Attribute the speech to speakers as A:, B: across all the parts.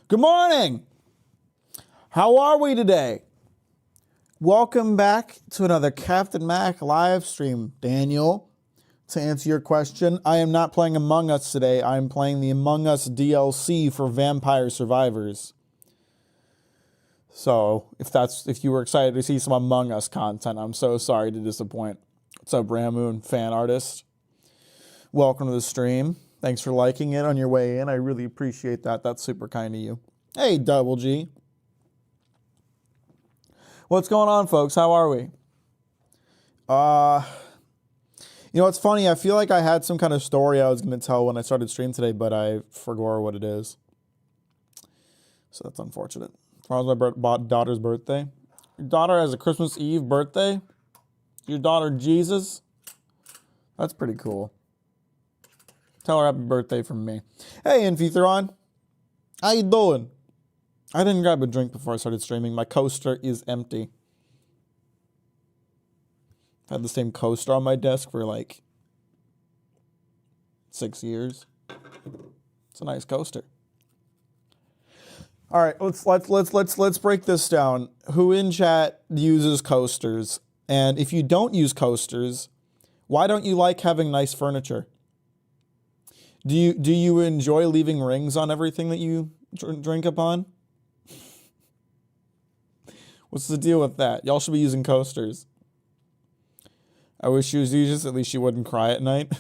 A: Good morning. How are we today? Welcome back to another Captain Mack live stream. Daniel, to answer your question, I am not playing Among Us today. I am playing the Among Us DLC for Vampire Survivors. So, if you were excited to see some Among Us content, I'm so sorry to disappoint. What's up, Ramoon, fan artist? Welcome to the stream. Thanks for liking it on your way in. I really appreciate that. That's super kind of you. Hey, Double G. What's going on, folks? How are we? You know, it's funny. I feel like I had some kind of story I was going to tell when I started stream today, but I forgot what it is. So that's unfortunate. Tomorrow's my daughter's birthday. Your daughter has a Christmas Eve birthday? Your daughter Jesus? That's pretty cool. Tell her happy birthday from me. Hey, Infitheron. How you doing? I didn't grab a drink before I started streaming. My coaster is empty. I've had the same coaster on my desk for like 6 years. It's a nice coaster. All right, let's break this down. Who in chat uses coasters? And if you don't use coasters, why don't you like having nice furniture? Do you enjoy leaving rings on everything that you drink upon? What's the deal with that? Y'all should be using coasters. I wish she was Jesus. At least she wouldn't cry at night.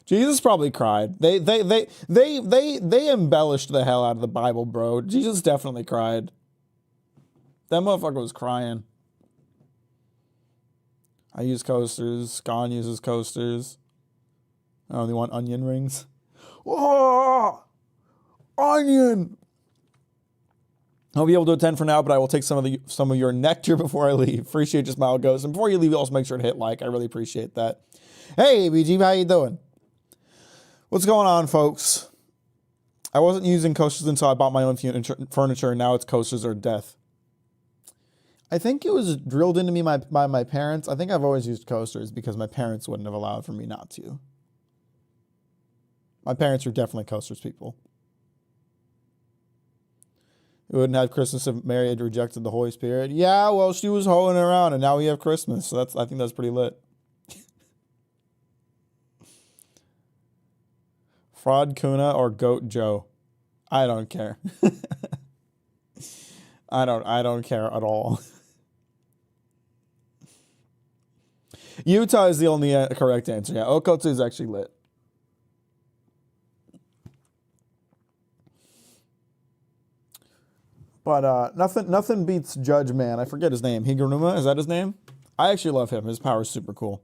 A: Jesus probably cried. They embellished the hell out of the Bible, bro. Jesus definitely cried. That motherfucker was crying. I use coasters. Scon uses coasters. I only want onion rings. Oh, onion! I'll be able to attend for now, but I will take some of your nectar before I leave. Appreciate your smile, Ghost. And before you leave, also make sure to hit like. I really appreciate that. Hey, BG, how you doing? What's going on, folks? I wasn't using coasters until I bought my own furniture, and now it's coasters or death. I think it was drilled into me by my parents. I think I've always used coasters because my parents wouldn't have allowed for me not to. My parents are definitely coasters people. We wouldn't have Christmas if Mary had rejected the Holy Spirit. Yeah, well, she was hoeing around, and now we have Christmas. So I think that's pretty lit. Fraud Kuna or Goat Joe? I don't care. I don't care at all. Utah is the only correct answer. Yeah, Okotsu is actually lit. But nothing beats Judge Man. I forget his name. Higuruma, is that his name? I actually love him. His power is super cool.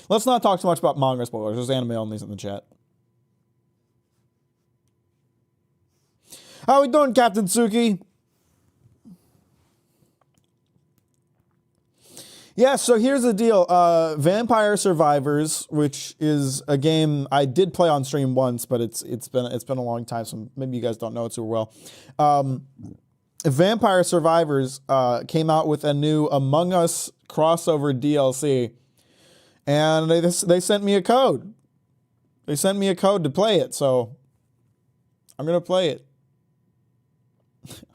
A: Let's not talk too much about manga spoilers. There's anime onlys in the chat. How we doing, Captain Suki? Yeah, so here's the deal. Vampire Survivors, which is a game I did play on stream once, but it's been a long time, so maybe you guys don't know it super well. Vampire Survivors came out with a new Among Us crossover DLC, and they sent me a code. They sent me a code to play it, so I'm gonna play it.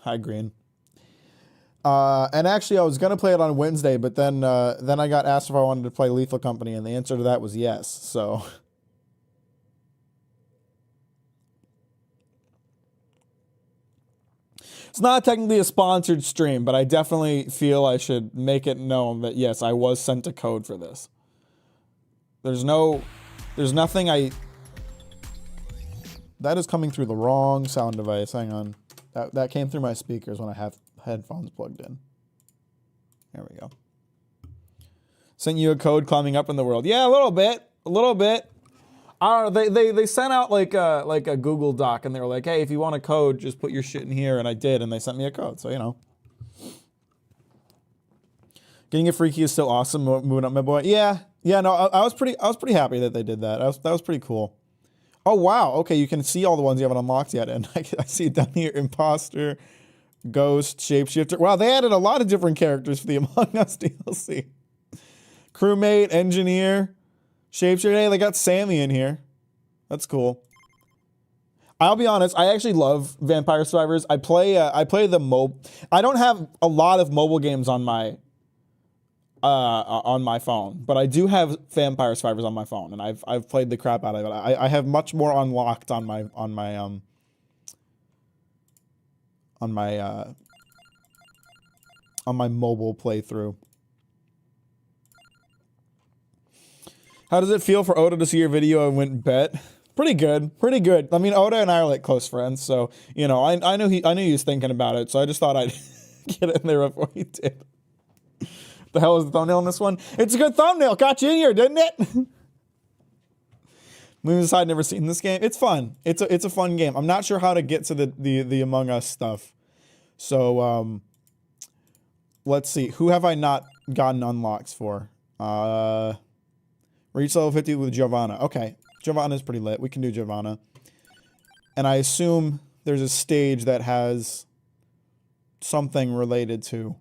A: Hi, Green. And actually, I was gonna play it on Wednesday, but then I got asked if I wanted to play Lethal Company, and the answer to that was yes. So. It's not technically a sponsored stream, but I definitely feel I should make it known that, yes, I was sent a code for this. There's nothing that is coming through the wrong sound device. Hang on. That came through my speakers when I have headphones plugged in. There we go. Sent you a code climbing up in the world. Yeah, a little bit. I don't know, they sent out like a Google Doc, and they were like, hey, if you want a code, just put your shit in here, and I did, and they sent me a code, so you know. Getting a freaky is still awesome, moving up my boy. Yeah, no, I was pretty happy that they did that. That was pretty cool. Oh wow, okay, you can see all the ones you haven't unlocked yet, and I see it down here, Imposter, Ghost, Shapeshifter. Wow, they added a lot of different characters for the Among Us DLC. Crewmate, Engineer, Shapeshifter. Hey, they got Sammy in here. That's cool. I'll be honest, I actually love Vampire Survivors. I play the I don't have a lot of mobile games on my phone, but I do have Vampire Survivors on my phone, and I've played the crap out of it. I have much more unlocked on my mobile playthrough. How does it feel for Oda to see your video and went bet? Pretty good, pretty good. I mean, Oda and I are like close friends, so you know, I knew he was thinking about it, so I just thought I'd get in there before he did. The hell is the thumbnail in this one? It's a good thumbnail. Got you in here, didn't it? Moving aside, never seen this game. It's fun. It's a fun game. I'm not sure how to get to the Among Us stuff. So let's see. Who have I not gotten unlocks for? Reach level 50 with Giovanna. Okay. Giovanna's pretty lit. We can do Giovanna. And I assume there's a stage that has something related to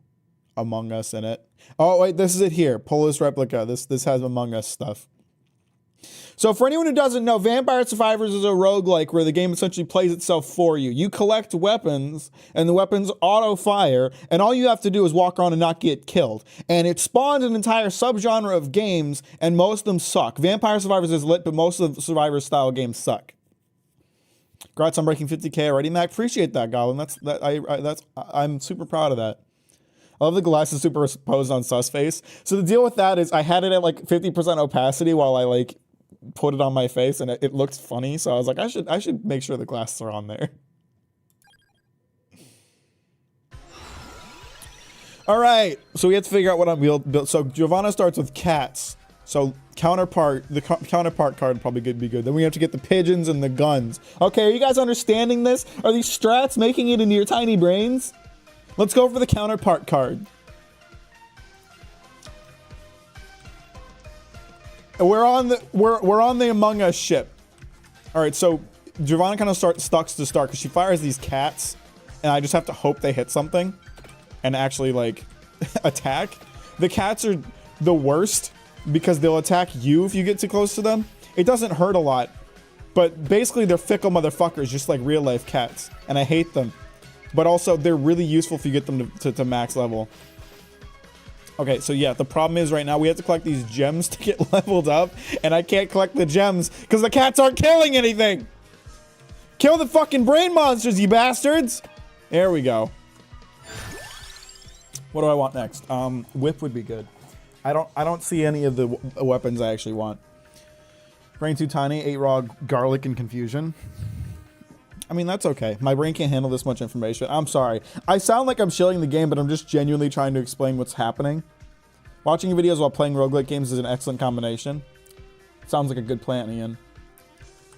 A: Among Us in it. Oh, wait, this is it here. Polis Replica. This has Among Us stuff. So for anyone who doesn't know, Vampire Survivors is a roguelike where the game essentially plays itself for you. You collect weapons, and the weapons auto-fire, and all you have to do is walk around and not get killed. And it spawned an entire subgenre of games, and most of them suck. Vampire Survivors is lit, but most of the Survivor-style games suck. Congrats on breaking 50K already, Mac. Appreciate that, Goblin. I'm super proud of that. I love the glasses superimposed on sus face. So the deal with that is I had it at like 50% opacity while I like put it on my face, and it looked funny. So I was like, I should make sure the glasses are on there. All right, so we have to figure out what I'm build. So Giovanna starts with cats. So the counterpart card probably could be good. Then we have to get the pigeons and the guns. Okay, are you guys understanding this? Are these strats making it into your tiny brains? Let's go for the counterpart card. We're on the Among Us ship. All right, so Giovanna kind of sucks to start because she fires these cats, and I just have to hope they hit something and actually like attack. The cats are the worst because they'll attack you if you get too close to them. It doesn't hurt a lot, but basically they're fickle motherfuckers, just like real life cats, and I hate them. But also, they're really useful if you get them to max level. Okay, so yeah, the problem is right now we have to collect these gems to get leveled up, and I can't collect the gems because the cats aren't killing anything. Kill the fucking brain monsters, you bastards! There we go. What do I want next? Whip would be good. I don't see any of the weapons I actually want. Brain too tiny, 8 raw garlic and confusion. I mean, that's okay. My brain can't handle this much information. I'm sorry. I sound like I'm shilling the game, but I'm just genuinely trying to explain what's happening. Watching videos while playing roguelike games is an excellent combination. Sounds like a good plan, Ian.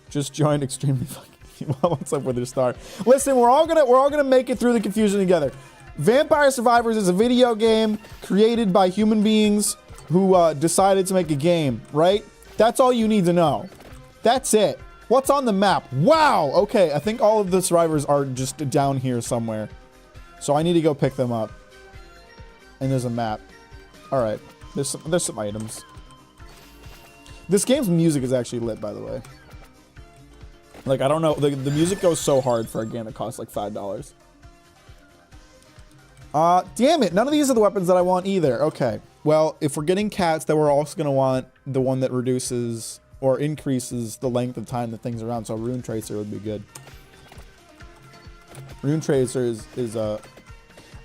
A: Just joined extremely fucking. What's up with your star? Listen, we're all gonna make it through the confusion together. Vampire Survivors is a video game created by human beings who decided to make a game, right? That's all you need to know. That's it. What's on the map? Wow! Okay, I think all of the survivors are just down here somewhere. So I need to go pick them up. And there's a map. Alright, there's some items. This game's music is actually lit, by the way. Like, I don't know, the music goes so hard for a game that costs like $5. Damn it, none of these are the weapons that I want either. Okay, well, if we're getting cats, then we're also gonna want the one that reduces or increases the length of time that things are around, so Rune Tracer would be good. Rune Tracer is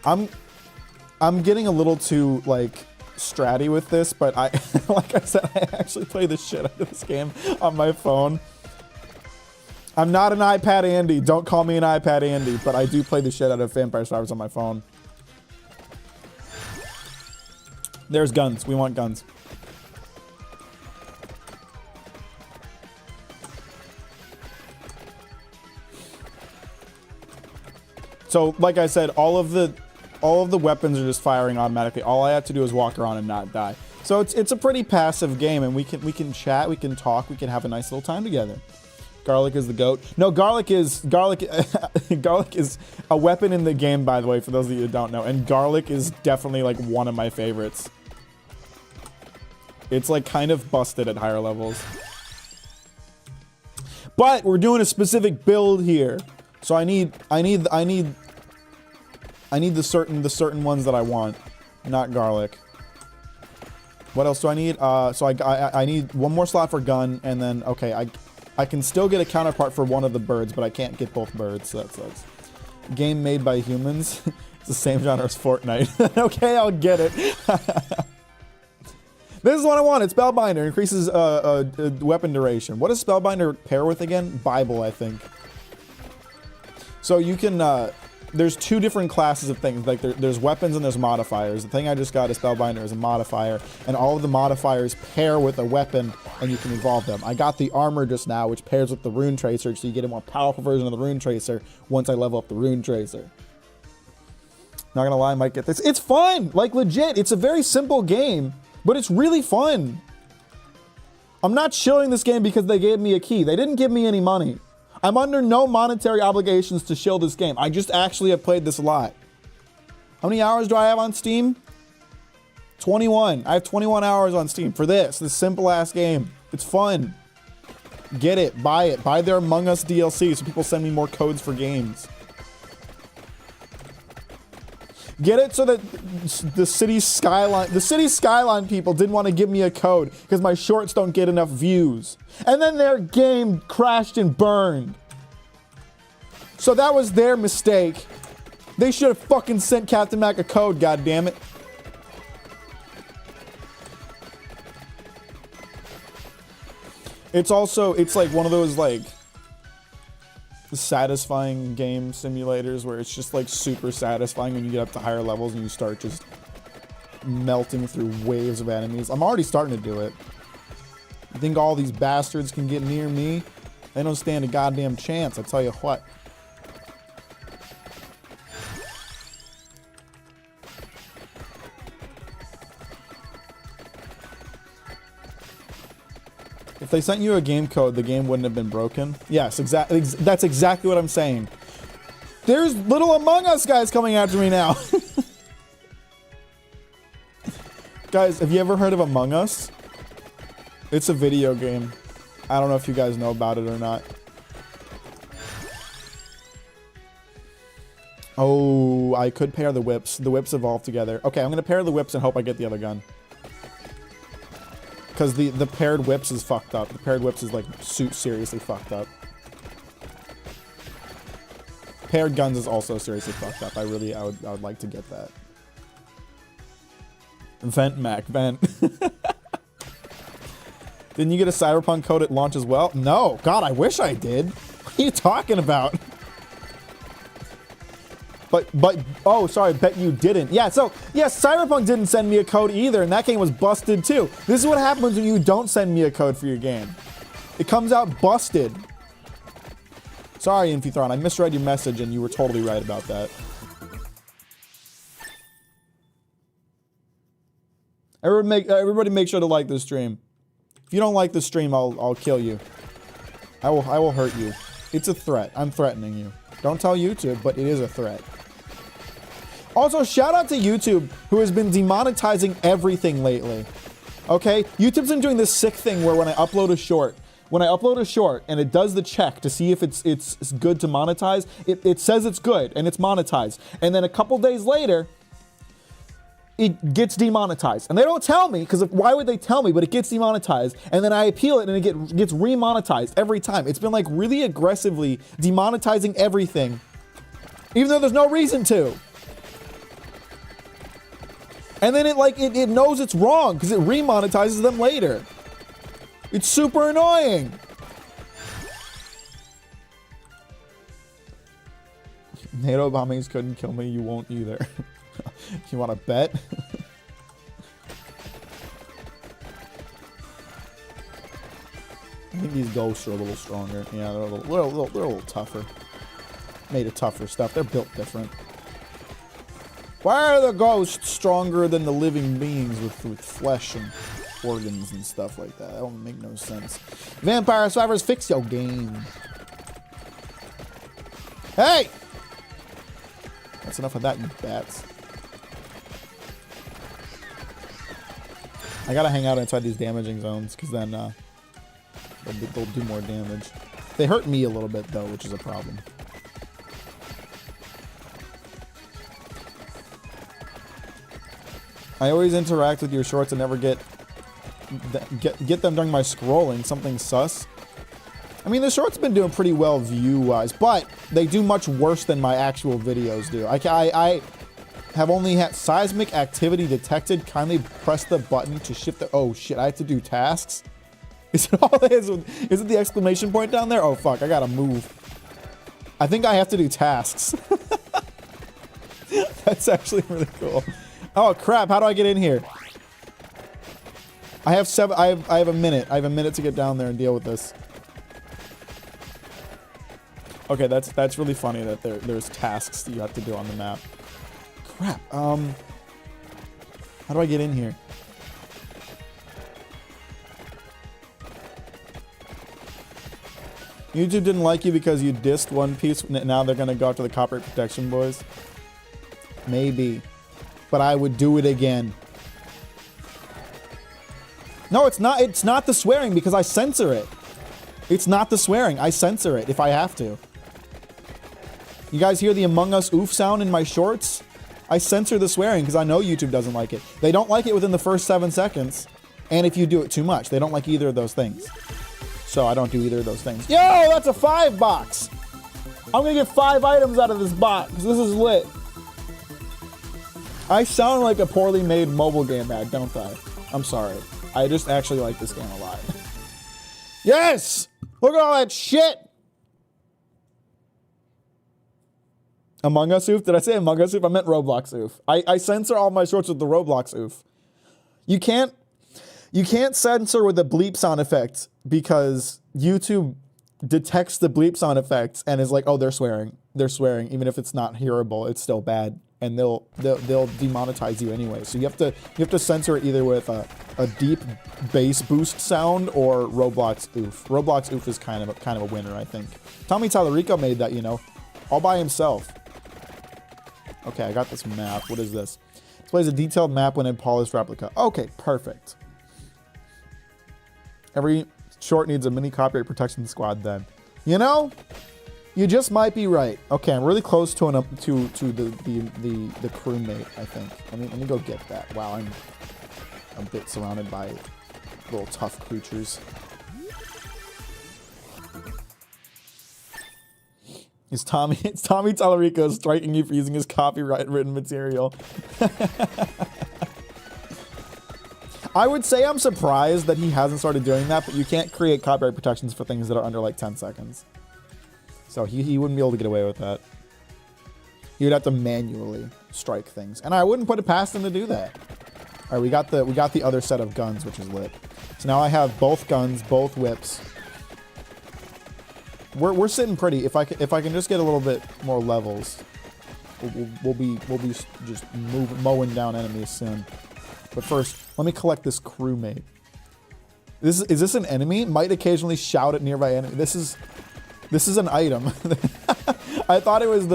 A: I'm getting a little too, like, stratty with this, but like I said, I actually play the shit out of this game on my phone. I'm not an iPad Andy, don't call me an iPad Andy, but I do play the shit out of Vampire Survivors on my phone. There's guns, we want guns. So, like I said, all of the weapons are just firing automatically. All I have to do is walk around and not die. So it's a pretty passive game, and we can chat, we can talk, we can have a nice little time together. Garlic is the goat. No, garlic is a weapon in the game, by the way, for those of you who don't know. And garlic is definitely like one of my favorites. It's like kind of busted at higher levels. But we're doing a specific build here. So I need the certain ones that I want, not garlic. What else do I need? So I need one more slot for gun, and then okay, I can still get a counterpart for one of the birds, but I can't get both birds. So that sucks. Game made by humans. It's the same genre as Fortnite. Okay, I'll get it. This is what I wanted. Spellbinder increases weapon duration. What does Spellbinder pair with again? Bible, I think. So you can, there's two different classes of things. Like there's weapons and there's modifiers. The thing I just got is Spellbinder is a modifier, and all of the modifiers pair with a weapon, and you can evolve them. I got the armor just now, which pairs with the Rune Tracer, so you get a more powerful version of the Rune Tracer once I level up the Rune Tracer. Not gonna lie, I might get this. It's fun, like legit. It's a very simple game, but it's really fun. I'm not shilling this game because they gave me a key. They didn't give me any money. I'm under no monetary obligations to shill this game. I just actually have played this a lot. How many hours do I have on Steam? 21. I have 21 hours on Steam for this simple ass game. It's fun. Get it, buy it. Buy their Among Us DLC so people send me more codes for games. Get it so that the city skyline people didn't want to give me a code because my shorts don't get enough views. And then their game crashed and burned. So that was their mistake. They should have fucking sent Captain Mack a code, goddammit. It's like one of those like satisfying game simulators where it's just like super satisfying when you get up to higher levels and you start just melting through waves of enemies. I'm already starting to do it. You think all these bastards can get near me? They don't stand a goddamn chance, I tell you what. If they sent you a game code, the game wouldn't have been broken. Yes, exactly. That's exactly what I'm saying. There's little Among Us guys coming after me now. Guys, have you ever heard of Among Us? It's a video game. I don't know if you guys know about it or not. Oh, I could pair the whips. The whips evolve together. Okay, I'm going to pair the whips and hope I get the other gun. Because the paired whips is fucked up. The paired whips is like seriously fucked up. Paired guns is also seriously fucked up. I would like to get that. Vent, Mac, vent. Didn't you get a Cyberpunk code at launch as well? No. God, I wish I did. What are you talking about? But, oh, sorry, bet you didn't. Yeah, so, yeah, Cyberpunk didn't send me a code either, and that game was busted too. This is what happens when you don't send me a code for your game. It comes out busted. Sorry, Infithron, I misread your message, and you were totally right about that. Everybody make sure to like this stream. If you don't like this stream, I'll kill you. I will hurt you. It's a threat. I'm threatening you. Don't tell YouTube, but it is a threat. Also, shout out to YouTube, who has been demonetizing everything lately. Okay? YouTube's been doing this sick thing where when I upload a short and it does the check to see if it's good to monetize, it says it's good and it's monetized. And then a couple days later, it gets demonetized. And they don't tell me, because why would they tell me? But it gets demonetized. And then I appeal it and it gets remonetized every time. It's been like really aggressively demonetizing everything, even though there's no reason to. And then it knows it's wrong because it remonetizes them later. It's super annoying. NATO bombings couldn't kill me. You won't either. You want to bet? I think these ghosts are a little stronger. Yeah, they're a little tougher. Made of tougher stuff. They're built different. Why are the ghosts stronger than the living beings with flesh and organs and stuff like that? That don't make no sense. Vampire Survivors, fix your game. Hey! That's enough of that, you bats. I gotta hang out inside these damaging zones, because then they'll do more damage. They hurt me a little bit, though, which is a problem. I always interact with your shorts and never get them during my scrolling. Something sus. I mean, the shorts have been doing pretty well view-wise, but they do much worse than my actual videos do. I have only had seismic activity detected. Kindly press the button to shift the... Oh, shit. I have to do tasks? Is it all... Is it the exclamation point down there? Oh, fuck. I gotta move. I think I have to do tasks. That's actually really cool. Oh, crap. How do I get in here? I have a minute. I have a minute to get down there and deal with this. Okay, that's really funny that there's tasks that you have to do on the map. Crap. How do I get in here? YouTube didn't like you because you dissed One Piece. Now they're gonna go after the copyright protection boys. Maybe, but I would do it again. No, it's not. It's not the swearing because I censor it. It's not the swearing. I censor it if I have to. You guys hear the Among Us oof sound in my shorts? I censor the swearing because I know YouTube doesn't like it. They don't like it within the first 7 seconds. And if you do it too much, they don't like either of those things. So I don't do either of those things. Yo, that's a 5 box. I'm going to get 5 items out of this box. This is lit. I sound like a poorly made mobile game ad, don't I? I'm sorry. I just actually like this game a lot. Yes! Look at all that shit! Among Us oof? Did I say Among Us oof? I meant Roblox oof. I censor all my shorts with the Roblox oof. You can't censor with the bleep sound effect because YouTube detects the bleep sound effects and is like, oh, they're swearing. They're swearing. Even if it's not hearable, it's still bad. And they'll demonetize you anyway. So you have to censor it either with a deep bass boost sound or Roblox oof. Roblox oof is kind of a winner, I think. Tommy Tallarico made that, you know, all by himself. Okay, I got this map. What is this? Displays a detailed map when in polished replica. Okay, perfect. Every short needs a mini copyright protection squad then. You know, you just might be right. Okay, I'm really close to the crewmate, I think. Let me go get that. Wow, I'm a bit surrounded by little tough creatures. It's Tommy Tallarico striking you for using his copyright written material. I would say I'm surprised that he hasn't started doing that, but you can't create copyright protections for things that are under like 10 seconds. So he wouldn't be able to get away with that. He would have to manually strike things. And I wouldn't put it past him to do that. All right, we got the other set of guns, which is lit. So now I have both guns, both whips. We're sitting pretty. If I can just get a little bit more levels, we'll be just mowing down enemies soon. But first, let me collect this crewmate. Is this an enemy? Might occasionally shout at nearby enemy. This is an item. I thought it was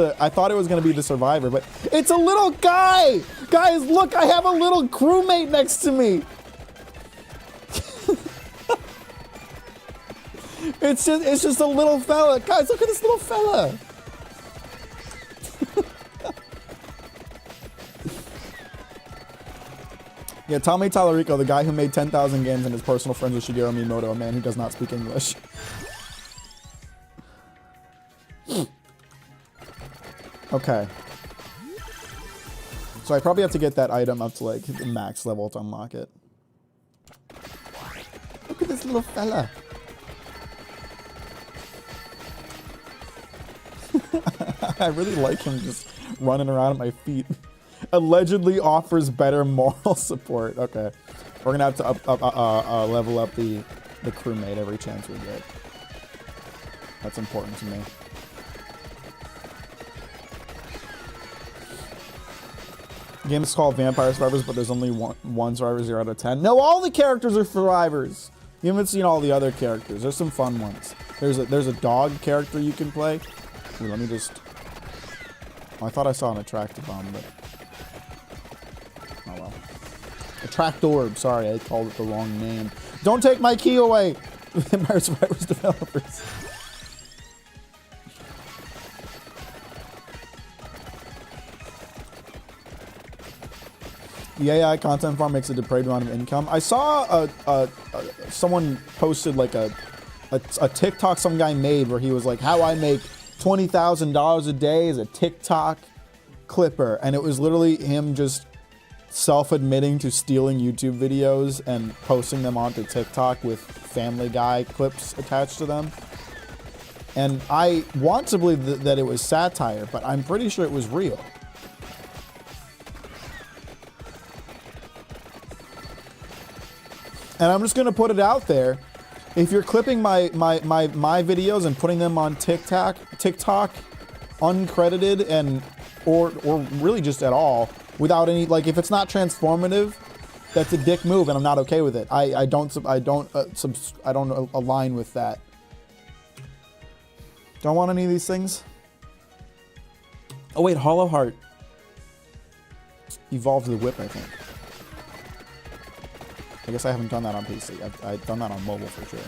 A: gonna be the survivor, but it's a little guy. Guys, look! I have a little crewmate next to me. It's just a little fella. Guys, look at this little fella. Yeah, Tommy Tallarico, the guy who made 10,000 games and is personal friends with Shigeru Miyamoto, a man who does not speak English. Okay. So I probably have to get that item up to like the max level to unlock it. Look at this little fella. I really like him just running around at my feet. Allegedly offers better moral support. Okay. We're gonna have to level up the crewmate every chance we get. That's important to me. The game is called Vampire Survivors, but there's only one survivor, 0 out of 10. No, all the characters are survivors. You haven't seen all the other characters. There's some fun ones. There's a dog character you can play. Ooh, let me just... Oh, I thought I saw an attractor bomb, but... Oh well. Attract orb. Sorry, I called it the wrong name. Don't take my key away! Vampire Survivors developers. The AI content farm makes a depraved amount of income. I saw someone posted like a TikTok some guy made where he was like, how I make $20,000 a day as a TikTok clipper. And it was literally him just self-admitting to stealing YouTube videos and posting them onto TikTok with Family Guy clips attached to them. And I want to believe that it was satire, but I'm pretty sure it was real. And I'm just going to put it out there. If you're clipping my videos and putting them on TikTok uncredited and or really just at all without any, like, if it's not transformative, that's a dick move and I'm not okay with it. I don't align with that. Don't want any of these things. Oh wait, Hollow Heart evolved the whip, I think. I guess I haven't done that on PC. I've done that on mobile for sure.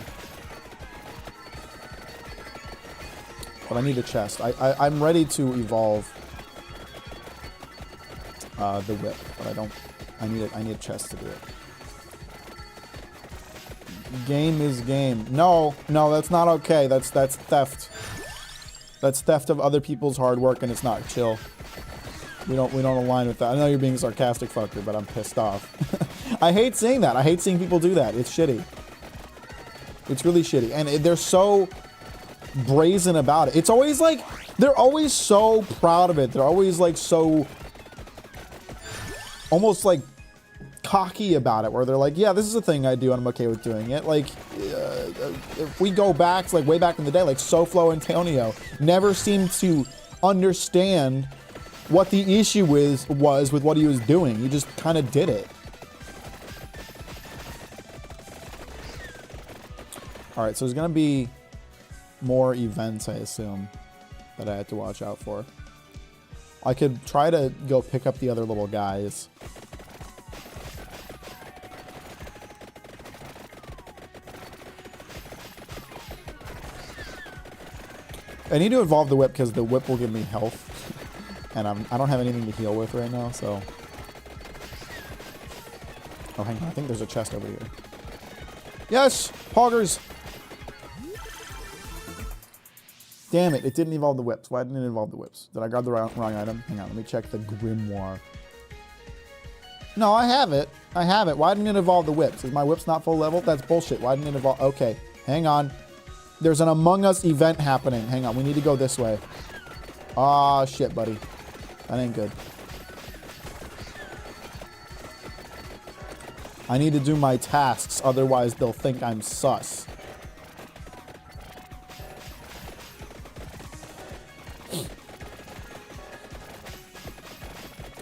A: But I need a chest. I'm ready to evolve the whip, but I don't. I need a chest to do it. Game is game. No, that's not okay. That's theft. That's theft of other people's hard work, and it's not chill. We don't align with that. I know you're being sarcastic, fucker, but I'm pissed off. I hate seeing that. I hate seeing people do that. It's shitty. It's really shitty. And they're so brazen about it. It's always like, they're always so proud of it. They're always like so, almost like cocky about it, where they're like, yeah, this is a thing I do and I'm okay with doing it. Like, if we go back to like way back in the day, like SoFlo Antonio never seemed to understand what the issue was with what he was doing. He just kind of did it. All right, so there's gonna be more events, I assume, that I had to watch out for. I could try to go pick up the other little guys. I need to evolve the whip because the whip will give me health. And I don't have anything to heal with right now, so. Oh, hang on. I think there's a chest over here. Yes! Hoggers! Damn it, it didn't evolve the whips. Why didn't it evolve the whips? Did I grab the wrong item? Hang on, let me check the grimoire. No, I have it. I have it. Why didn't it evolve the whips? Is my whips not full level? That's bullshit. Why didn't it evolve? Okay, hang on. There's an Among Us event happening. Hang on, we need to go this way. Ah, shit, buddy. That ain't good. I need to do my tasks, otherwise they'll think I'm sus.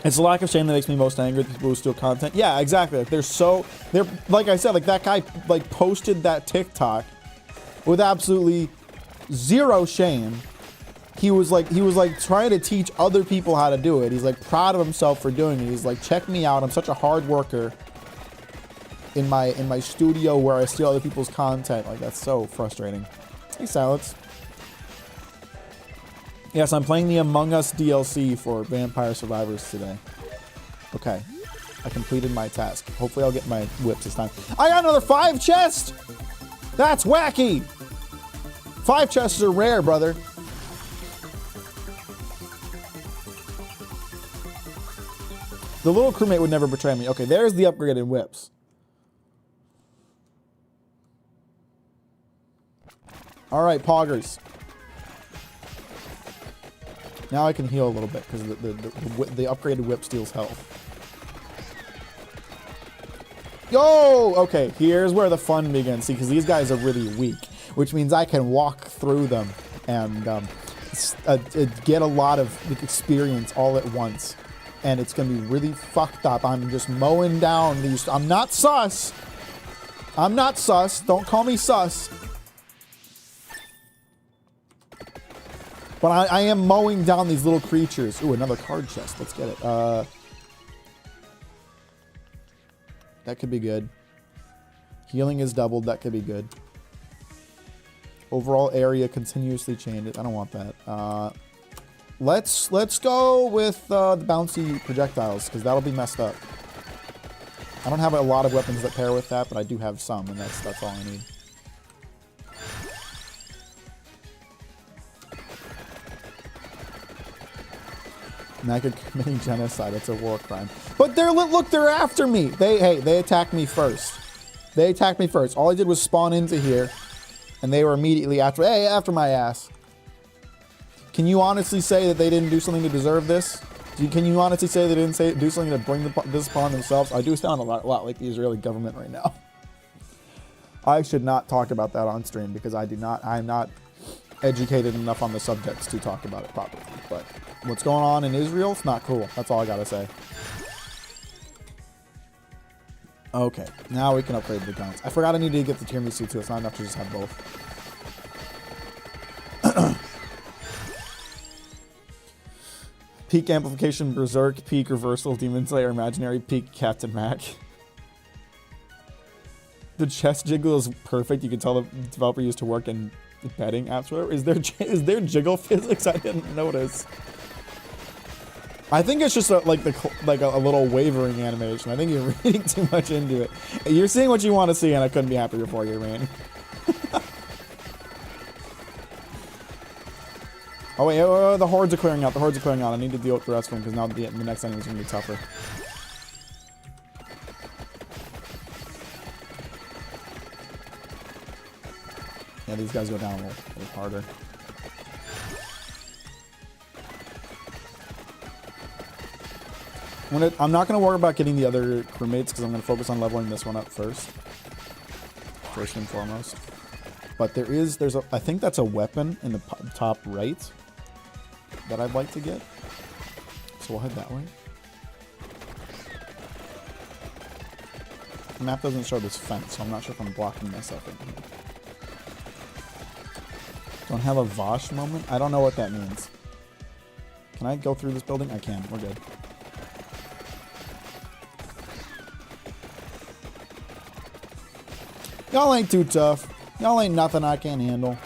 A: It's the lack of shame that makes me most angry at the people who steal content. Yeah, exactly. Like they're like I said, like that guy like posted that TikTok with absolutely zero shame. He was like trying to teach other people how to do it. He's like proud of himself for doing it. He's like, check me out. I'm such a hard worker in my studio where I steal other people's content. Like, that's so frustrating. Hey, Silence. Yes, I'm playing the Among Us DLC for Vampire Survivors today. Okay. I completed my task. Hopefully I'll get my whips this time. I got another 5 chests! That's wacky! 5 chests are rare, brother. The little crewmate would never betray me. Okay, there's the upgraded whips. All right, poggers. Now I can heal a little bit because the upgraded whip steals health. Yo! Okay, here's where the fun begins. See, because these guys are really weak, which means I can walk through them and get a lot of experience all at once. And it's going to be really fucked up. I'm just mowing down these. I'm not sus. I'm not sus. Don't call me sus. But I am mowing down these little creatures. Ooh, another card chest. Let's get it. That could be good. Healing is doubled. That could be good. Overall area continuously changed. I don't want that. Let's go with the bouncy projectiles, because that'll be messed up. I don't have a lot of weapons that pair with that, but I do have some, and that's all I need. Mack committing genocide. It's a war crime. But look, they're after me. They attacked me first. They attacked me first. All I did was spawn into here, and they were immediately after my ass. Can you honestly say that they didn't do something to deserve this? Can you honestly say they didn't do something to bring this upon themselves? I do sound a lot like the Israeli government right now. I should not talk about that on stream because I'm not educated enough on the subjects to talk about it properly. But what's going on in Israel, it's not cool. That's all I gotta say. Okay, now we can upgrade the guns. I forgot I needed to get the tiramisu too. It's not enough to just have both. Peak amplification, berserk, peak reversal, demon slayer, imaginary, peak Captain Mack. The chest jiggle is perfect. You can tell the developer used to work in betting apps. Whatever. Is there jiggle physics? I didn't notice. I think it's just like a little wavering animation. I think you're reading too much into it. You're seeing what you want to see, and I couldn't be happier for you, man. Oh wait, the hordes are clearing out. The hordes are clearing out. I need to deal with the rest of them because now the next enemy is going to be tougher. Yeah, these guys go down a little harder. I'm not going to worry about getting the other crewmates because I'm going to focus on leveling this one up first and foremost. But I think that's a weapon in the top right that I'd like to get. So we'll head that way. The map doesn't show this fence, so I'm not sure if I'm blocking myself in here. Don't have a Vosh moment? I don't know what that means. Can I go through this building? I can. We're good. Y'all ain't too tough. Y'all ain't nothing I can't handle.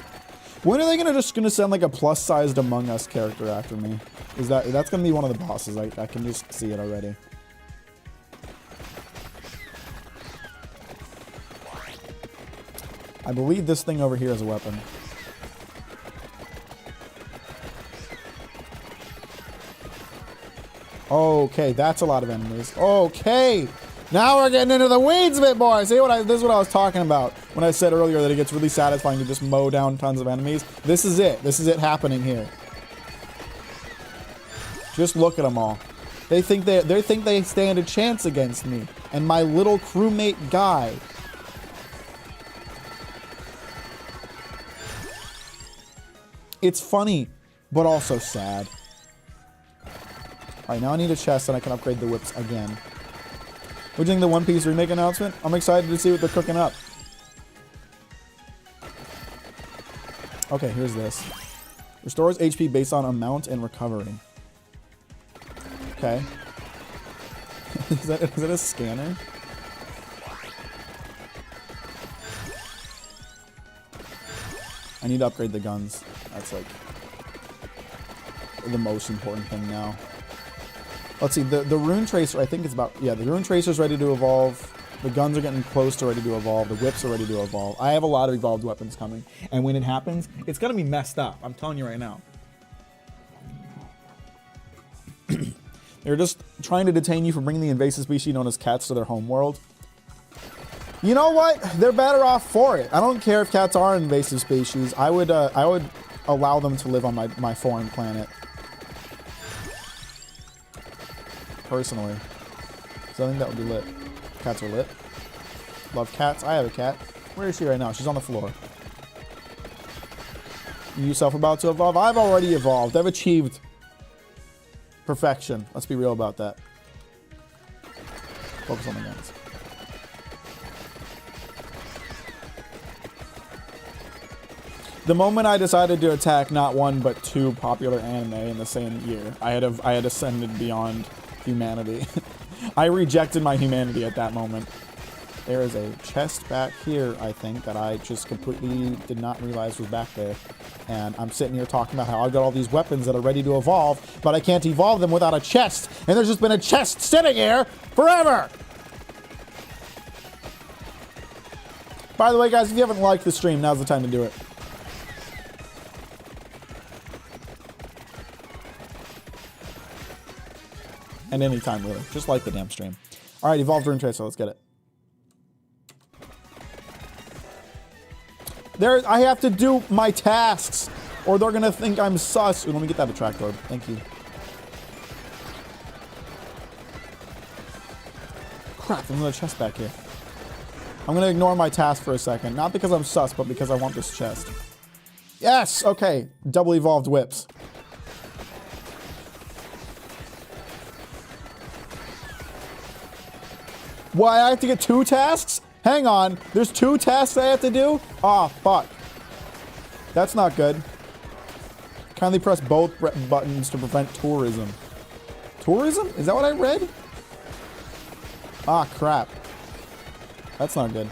A: When are they just gonna send like a plus-sized Among Us character after me? That's gonna be one of the bosses? I can just see it already. I believe this thing over here is a weapon. Okay, that's a lot of enemies. Okay, now we're getting into the weeds a bit more. See this is what I was talking about when I said earlier that it gets really satisfying to just mow down tons of enemies. This is it. This is it happening here. Just look at them all. They think they stand a chance against me and my little crewmate guy. It's funny, but also sad. Alright, now I need a chest and I can upgrade the whips again. What do you think of the One Piece remake announcement? I'm excited to see what they're cooking up. Okay, here's this. Restores HP based on amount and recovery. Okay. Is that a scanner? I need to upgrade the guns. That's like the most important thing now. Let's see, the Rune Tracer, I think it's about, yeah, the Rune Tracer's ready to evolve. The guns are getting close to ready to evolve. The whips are ready to evolve. I have a lot of evolved weapons coming. And when it happens, it's going to be messed up. I'm telling you right now. They're just trying to detain you from bringing the invasive species known as cats to their homeworld. You know what? They're better off for it. I don't care if cats are invasive species. I would allow them to live on my foreign planet. Personally. So I think that would be lit. Cats are lit. Love cats. I have a cat. Where is she right now? She's on the floor. You yourself about to evolve? I've already evolved. I've achieved perfection. Let's be real about that. Focus on the guns. The moment I decided to attack not one but two popular anime in the same year, I had ascended beyond humanity. I rejected my humanity at that moment. There is a chest back here, I think, that I just completely did not realize was back there. And I'm sitting here talking about how I've got all these weapons that are ready to evolve, but I can't evolve them without a chest. And there's just been a chest sitting here forever. By the way, guys, if you haven't liked the stream, now's the time to do it. And anytime, really. Just like the damn stream. All right, Evolved Rune Tracer. Let's get it. There, I have to do my tasks, or they're gonna think I'm sus. Ooh, let me get that attract orb. Thank you. Crap, there's another chest back here. I'm gonna ignore my task for a second. Not because I'm sus, but because I want this chest. Yes! Okay. Double evolved whips. Why, I have to get 2 tasks? Hang on. There's 2 tasks I have to do? Ah, fuck. That's not good. Kindly press both buttons to prevent tourism. Tourism? Is that what I read? Ah, crap. That's not good.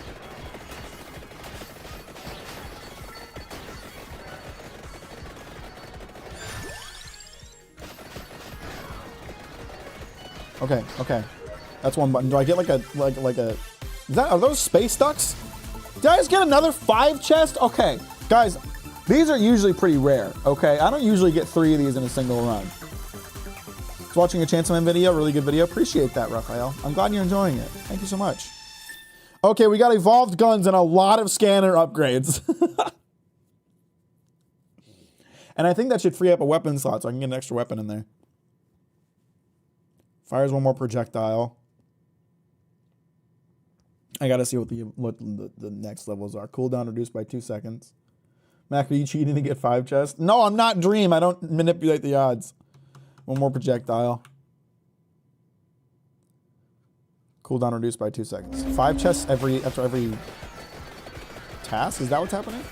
A: Okay, okay. That's one button. Do I get like a is that, are those space ducks? Did I just get another 5 chest? Okay, guys, these are usually pretty rare, okay? I don't usually get 3 of these in a single run. Just watching a Chance Man video, really good video. Appreciate that, Raphael. I'm glad you're enjoying it. Thank you so much. Okay, we got evolved guns and a lot of scanner upgrades. And I think that should free up a weapon slot so I can get an extra weapon in there. Fires 1 more projectile. I gotta see what the next levels are. Cooldown reduced by 2 seconds. Mac, are you cheating to get 5 chests? No, I'm not Dream. I don't manipulate the odds. 1 more projectile. Cooldown reduced by 2 seconds. 5 chests after every task? Is that what's happening?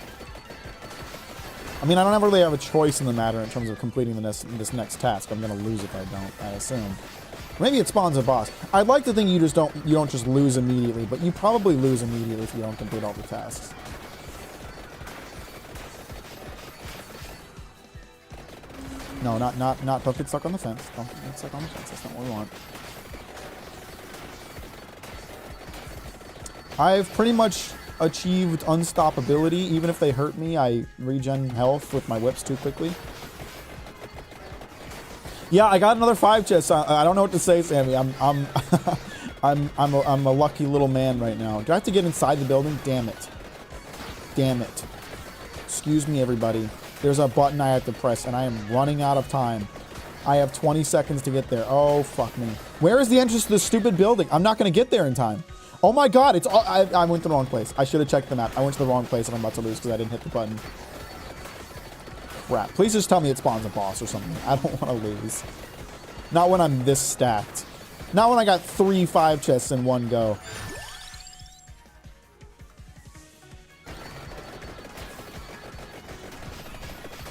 A: I mean, I don't really have a choice in the matter in terms of completing this next task. I'm gonna lose if I don't, I assume. Maybe it spawns a boss. I'd like to think you don't just lose immediately, but you probably lose immediately if you don't complete all the tasks. No, not don't get stuck on the fence. Don't get stuck on the fence. That's not what we want. I've pretty much achieved unstoppability. Even if they hurt me, I regen health with my whips too quickly. Yeah, I got another 5 chests. I don't know what to say, Sammy. I'm a lucky little man right now. Do I have to get inside the building? Damn it. Damn it. Excuse me, everybody. There's a button I have to press, and I am running out of time. I have 20 seconds to get there. Oh, fuck me. Where is the entrance to this stupid building? I'm not going to get there in time. Oh my god, it's all, I went to the wrong place. I should have checked the map. I went to the wrong place, and I'm about to lose because I didn't hit the button. Crap. Please just tell me it spawns a boss or something. I don't want to lose. Not when I'm this stacked. Not when I got 3 5 chests in one go.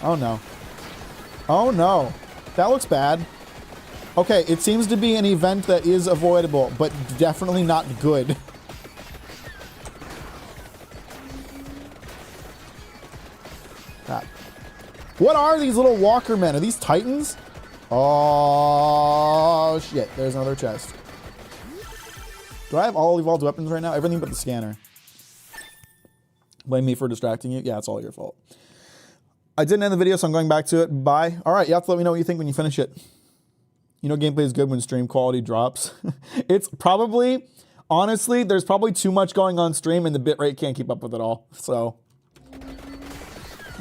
A: Oh no. Oh no. That looks bad. Okay, it seems to be an event that is avoidable, but definitely not good. Crap. What are these little walker men? Are these titans? Oh, shit. There's another chest. Do I have all evolved weapons right now? Everything but the scanner. Blame me for distracting you? Yeah, it's all your fault. I didn't end the video, so I'm going back to it. Bye. All right, you have to let me know what you think when you finish it. You know gameplay is good when stream quality drops. It's probably, honestly, there's probably too much going on stream and the bitrate can't keep up with it all. So,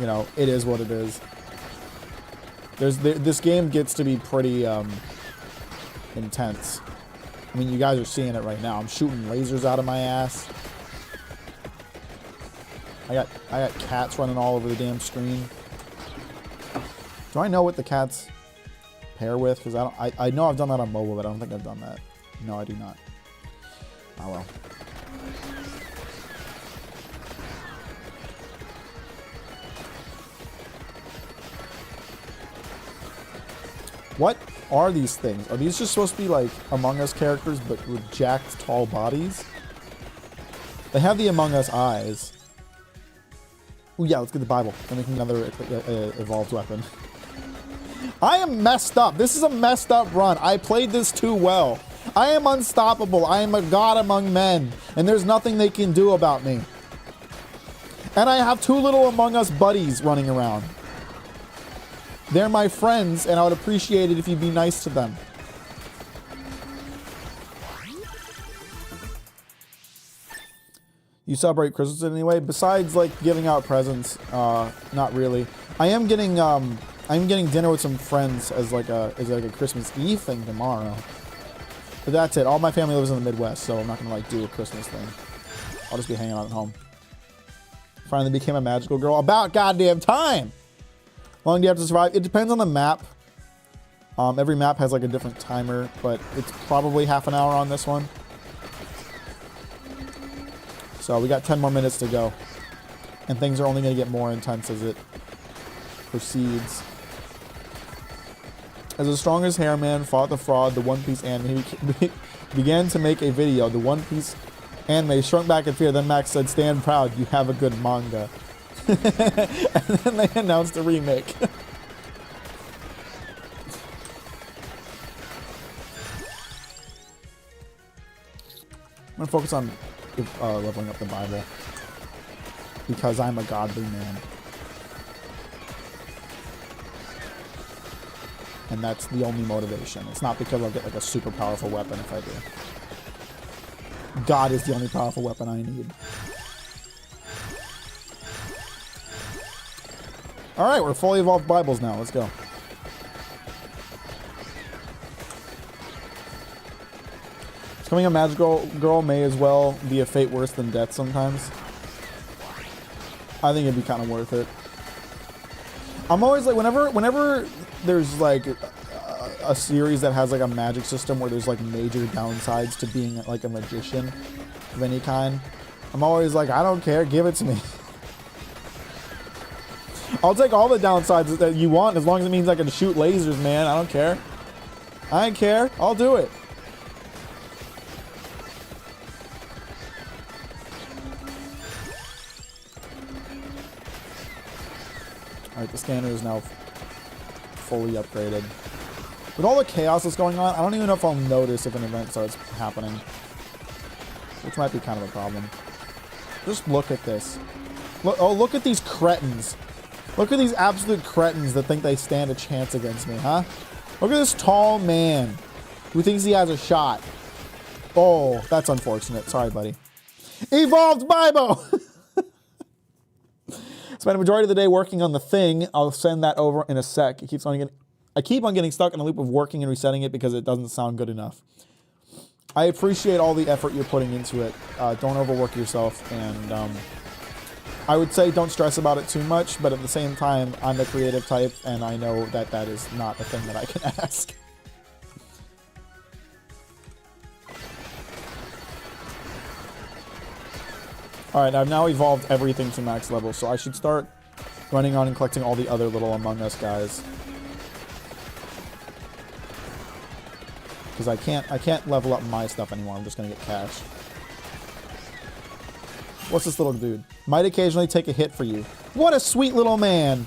A: you know, it is what it is. This game gets to be pretty intense. I mean, you guys are seeing it right now. I'm shooting lasers out of my ass. I got cats running all over the damn screen. Do I know what the cats pair with? Because I know I've done that on mobile, but I don't think I've done that. No, I do not. Oh well. What are these things? Are these just supposed to be like Among Us characters, but with jacked, tall bodies? They have the Among Us eyes. Oh yeah, let's get the Bible. Then we can another evolved weapon. I am messed up. This is a messed up run. I played this too well. I am unstoppable. I am a god among men, and there's nothing they can do about me. And I have 2 little Among Us buddies running around. They're my friends, and I would appreciate it if you'd be nice to them. You celebrate Christmas in any way? Besides, like, giving out presents, not really. I'm getting dinner with some friends as like a Christmas Eve thing tomorrow. But that's it. All my family lives in the Midwest, so I'm not gonna like do a Christmas thing. I'll just be hanging out at home. Finally became a magical girl. About goddamn time! How long do you have to survive? It depends on the map. Every map has like a different timer, but it's probably half an hour on this one. So we got 10 more minutes to go. And things are only going to get more intense as it proceeds. As the strongest hair man fought the fraud, the One Piece anime began to make a video. The One Piece anime shrunk back in fear. Then Max said, "Stand proud, you have a good manga." And then they announced a remake. I'm going to focus on leveling up the Bible. Because I'm a godly man. And that's the only motivation. It's not because I'll get like a super powerful weapon if I do. God is the only powerful weapon I need. Alright, we're fully evolved Bibles now. Let's go. Becoming a magical girl may as well be a fate worse than death sometimes. I think it'd be kind of worth it. I'm always like, whenever there's like a series that has like a magic system where there's like major downsides to being like a magician of any kind, I'm always like, I don't care, give it to me. I'll take all the downsides that you want as long as it means I can shoot lasers, man. I don't care. I don't care. I'll do it. Alright, the scanner is now fully upgraded. With all the chaos that's going on, I don't even know if I'll notice if an event starts happening. Which might be kind of a problem. Just look at this. Look at these cretins. Look at these absolute cretins that think they stand a chance against me, huh? Look at this tall man who thinks he has a shot. Oh, that's unfortunate. Sorry, buddy. Evolved Bible! Spent a majority of the day working on the thing. I'll send that over in a sec. I keep on getting stuck in a loop of working and resetting it because it doesn't sound good enough. I appreciate all the effort you're putting into it. Don't overwork yourself, and I would say don't stress about it too much, but at the same time, I'm a creative type, and I know that that is not a thing that I can ask. Alright, I've now evolved everything to max level, so I should start running on and collecting all the other little Among Us guys. Because I can't level up my stuff anymore, I'm just gonna get cash. What's this little dude? Might occasionally take a hit for you. What a sweet little man!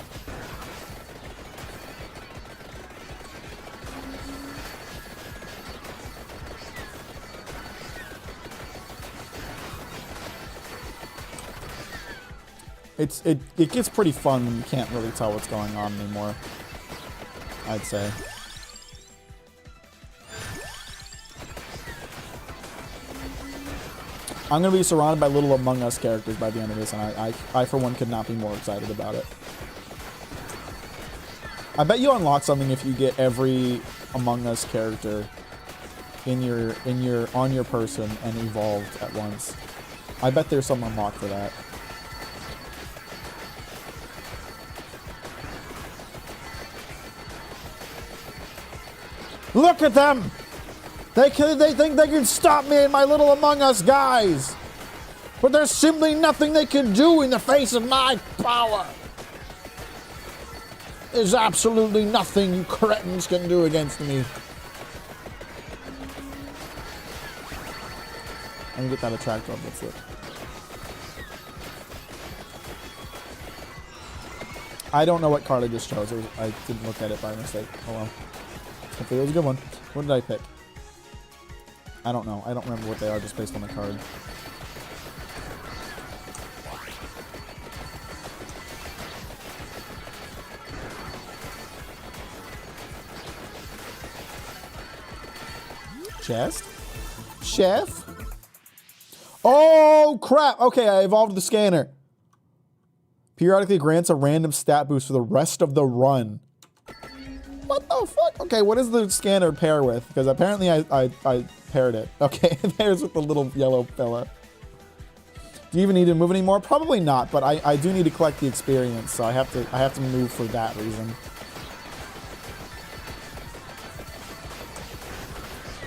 A: It gets pretty fun when you can't really tell what's going on anymore, I'd say. I'm going to be surrounded by little Among Us characters by the end of this, and I for one, could not be more excited about it. I bet you unlock something if you get every Among Us character on your person and evolved at once. I bet there's some unlocked for that. Look at them! They think they can stop me and my little Among Us guys! But there's simply nothing they can do in the face of my power! There's absolutely nothing you cretins can do against me. Let me get that attractor up, that's it. I don't know what card I just chose. I didn't look at it by mistake. Oh well. Hopefully it was a good one. What did I pick? I don't know. I don't remember what they are just based on the card. chest. Chef. Oh, crap. Okay, I evolved the scanner. Periodically grants a random stat boost for the rest of the run. What the fuck? Okay, what does the scanner pair with? Because apparently I paired it. Okay, there's with the little yellow fella. Do you even need to move anymore? Probably not, but I do need to collect the experience, so I have to move for that reason.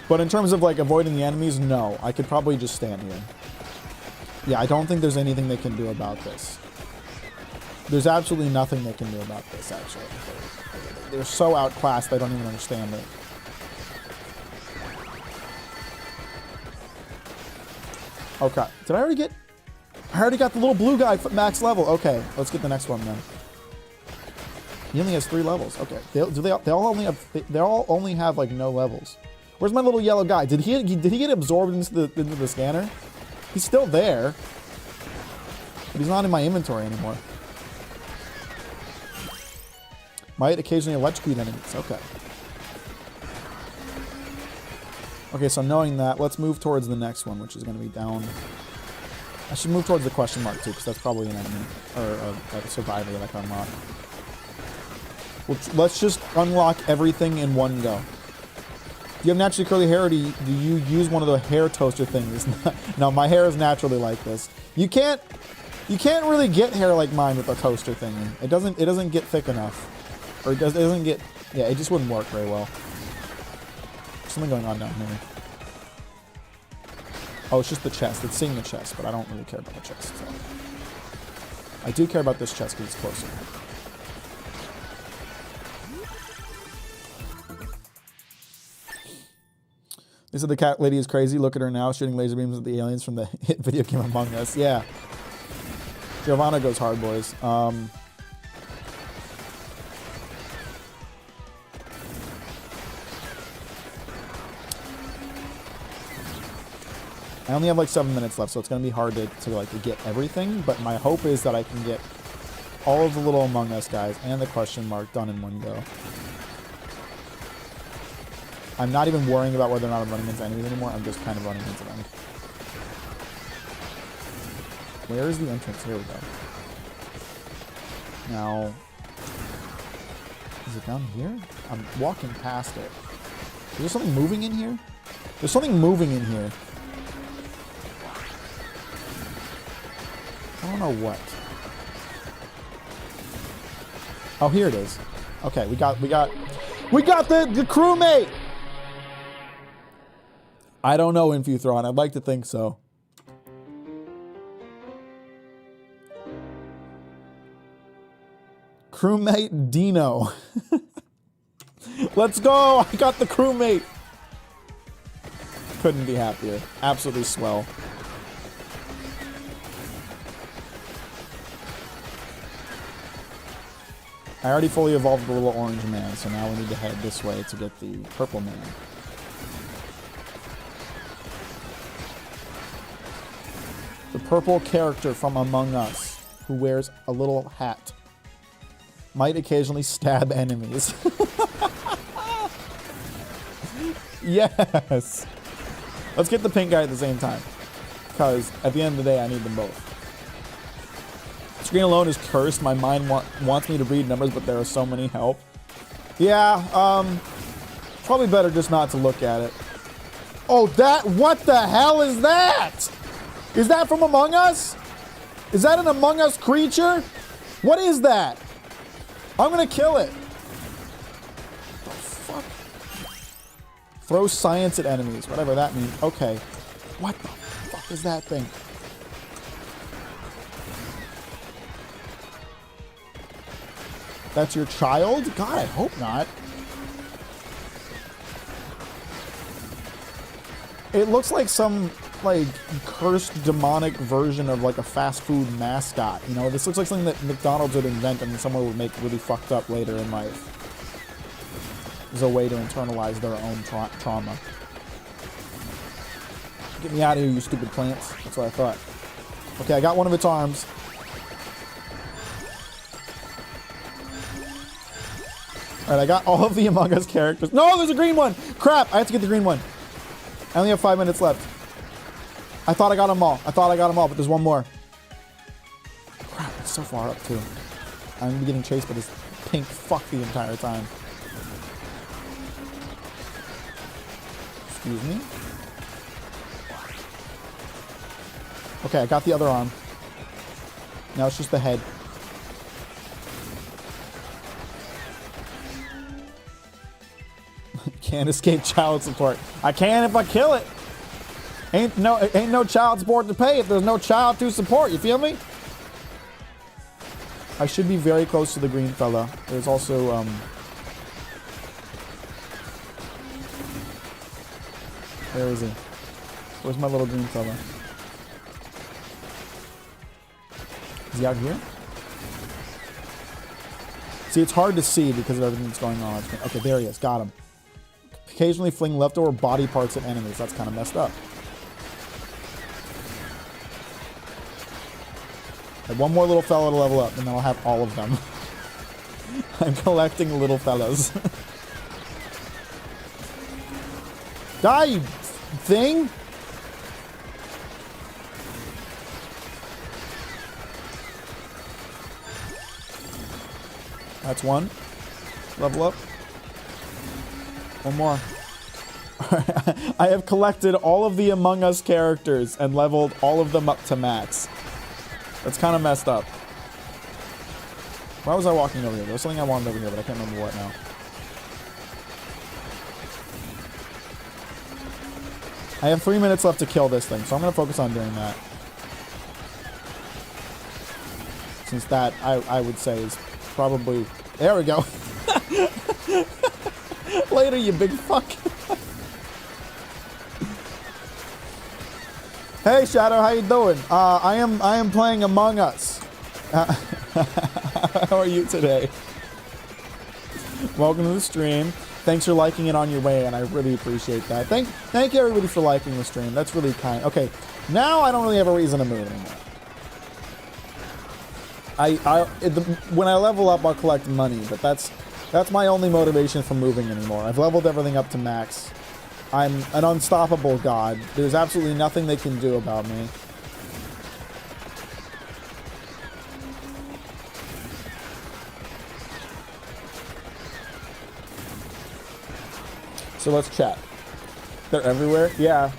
A: But in terms of like avoiding the enemies, no. I could probably just stand here. Yeah, I don't think there's anything they can do about this. There's absolutely nothing they can do about this, actually. They're so outclassed, I don't even understand it. Okay. Did I already get... I already got the little blue guy at max level. Okay, let's get the next one then. He only has 3 levels. Okay. They all only have like no levels. Where's my little yellow guy? Did he get absorbed into the scanner? He's still there. But he's not in my inventory anymore. Might occasionally electrocute enemies. Okay. Okay, so knowing that, let's move towards the next one, which is going to be down. I should move towards the question mark too, because that's probably an enemy or a survivor that I can unlock. Well, let's just unlock everything in one go. Do you have naturally curly hair, or do you use one of the hair toaster things? No, my hair is naturally like this. You can't really get hair like mine with a toaster thing. It doesn't get thick enough, or it doesn't get. Yeah, it just wouldn't work very well. Something going on down here. Oh, it's just the chest. It's seeing the chest, but I don't really care about the chest. So. I do care about this chest because it's closer. They said the cat lady is crazy. Look at her now, shooting laser beams at the aliens from the hit video game Among Us. Yeah. Giovanna goes hard, boys. I only have like 7 minutes left, so it's going to be hard to get everything, but my hope is that I can get all of the little Among Us guys and the question mark done in one go. I'm not even worrying about whether or not I'm running into enemies anymore, I'm just kind of running into them. Where is the entrance? Here we go. Now, is it down here? I'm walking past it. Is there something moving in here? There's something moving in here. I don't know what. Oh, here it is. Okay, we got the crewmate. I don't know, Infuthron. I'd like to think so. Crewmate Dino. Let's go! I got the crewmate. Couldn't be happier. Absolutely swell. I already fully evolved the little orange man, so now we need to head this way to get the purple man. The purple character from Among Us, who wears a little hat. Might occasionally stab enemies. Yes! Let's get the pink guy at the same time. Because at the end of the day, I need them both. Screen alone is cursed. My mind wants me to read numbers, but there are so many help. Yeah, probably better just not to look at it. Oh, what the hell is that? Is that from Among Us? Is that an Among Us creature? What is that? I'm gonna kill it. What the fuck? Throw science at enemies, whatever that means. Okay. What the fuck is that thing? That's your child? God, I hope not. It looks like some, like, cursed demonic version of, like, a fast food mascot. You know, this looks like something that McDonald's would invent and someone would make really fucked up later in life. As a way to internalize their own trauma. Get me out of here, you stupid plants. That's what I thought. Okay, I got one of its arms. Alright, I got all of the Among Us characters. No, there's a green one! Crap, I have to get the green one. I only have 5 minutes left. I thought I got them all. But there's one more. Crap, it's so far up, too. I'm gonna be getting chased by this pink fuck the entire time. Excuse me? Okay, I got the other arm. Now it's just the head. Can't escape child support. I can if I kill it. Ain't no child support to pay if there's no child to support. You feel me? I should be very close to the green fella. There's also where is he? Where's my little green fella? Is he out here? See, it's hard to see because of everything that's going on. Okay, there he is. Got him. Occasionally fling leftover body parts at enemies. That's kind of messed up. And one more little fella to level up, and then I'll have all of them. I'm collecting little fellas. Die, you thing! That's one. Level up. One more. I have collected all of the Among Us characters and leveled all of them up to max. That's kind of messed up. Why was I walking over here? There was something I wanted over here, but I can't remember what now. I have 3 minutes left to kill this thing, so I'm going to focus on doing that. Since that, I would say, is probably... There we go. Later, you big fuck. Hey, Shadow, how you doing? I am playing Among Us. How are you today? Welcome to the stream. Thanks for liking it on your way, and I really appreciate that. Thank you everybody for liking the stream. That's really kind. Okay, now I don't really have a reason to move anymore. When I level up, I'll collect money, but that's my only motivation for moving anymore. I've leveled everything up to max. I'm an unstoppable god. There's absolutely nothing they can do about me. So let's chat. They're everywhere? Yeah.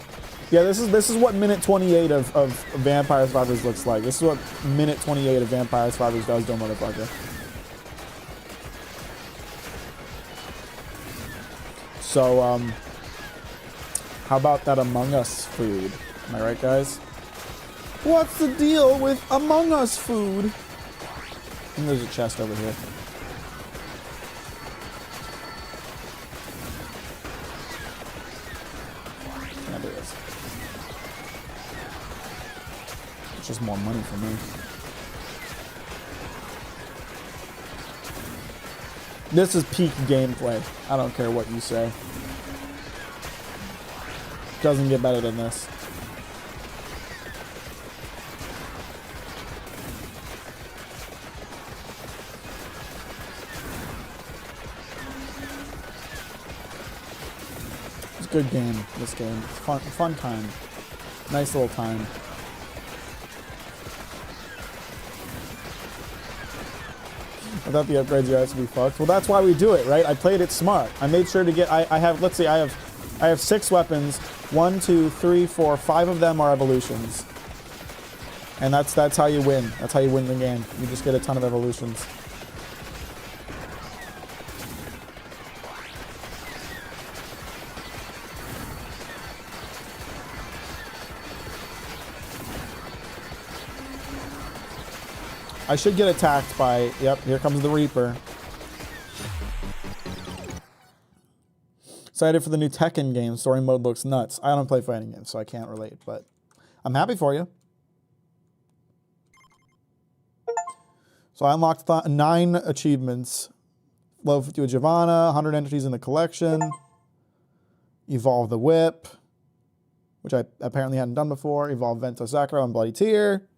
A: Yeah, this is what minute 28 of Vampire Survivors looks like. This is what minute 28 of Vampire Survivors does to a motherfucker. So, how about that Among Us food? Am I right, guys? What's the deal with Among Us food? I think there's a chest over here. Yeah, there is. It's just more money for me. This is peak gameplay. I don't care what you say. Doesn't get better than this. It's a good game, this game. It's fun time. Nice little time. Without the upgrades, you have to be fucked. Well, that's why we do it, right? I played it smart. I made sure to get... I have... Let's see, I have 6 weapons. 1, 2, 3, 4, 5 of them are evolutions. And that's how you win. That's how you win the game. You just get a ton of evolutions. I should get attacked by... Yep, here comes the Reaper. Excited for the new Tekken game. Story mode looks nuts. I don't play fighting games, so I can't relate, but I'm happy for you. So I unlocked 9 achievements. Level 50 with Giovanna, 100 entities in the collection. Evolve the Whip, which I apparently hadn't done before. Evolve Vento Sakura and Bloody Tear.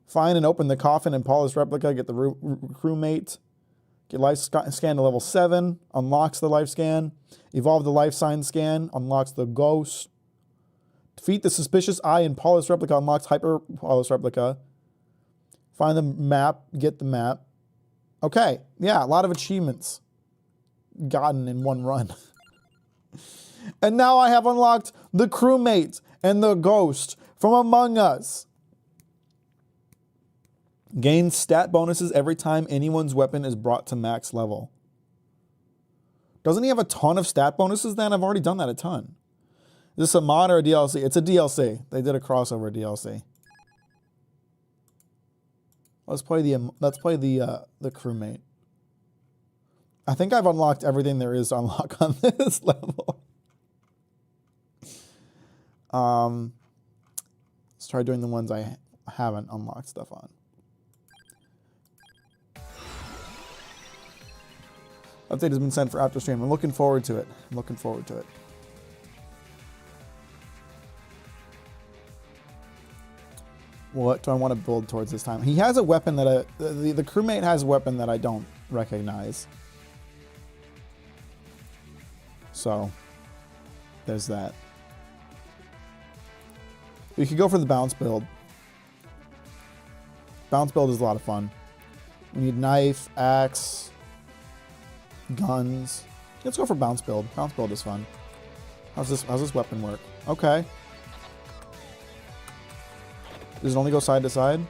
A: Find and open the coffin and Paula's replica. Get the crewmate. Get life scan to level 7, unlocks the life scan. Evolve the life sign scan, unlocks the ghost. Defeat the suspicious eye in Paulus replica, unlocks hyper Paulus replica. Find the map, get the map. Okay, yeah, a lot of achievements gotten in one run. And now I have unlocked the crewmate and the ghost from Among Us. Gain stat bonuses every time anyone's weapon is brought to max level. Doesn't he have a ton of stat bonuses then? I've already done that a ton. Is this a mod or a DLC? It's a DLC. They did a crossover DLC. Let's play the crewmate. I think I've unlocked everything there is to unlock on this level. Let's try doing the ones I haven't unlocked stuff on. Update has been sent for after stream. I'm looking forward to it. I'm looking forward to it. What do I want to build towards this time? He has a weapon that the crewmate has a weapon that I don't recognize. So there's that. We could go for the bounce build. Bounce build is a lot of fun. We need knife, axe, guns. Let's go for bounce build. Bounce build is fun. How's this weapon work? Okay. Does it only go side to side?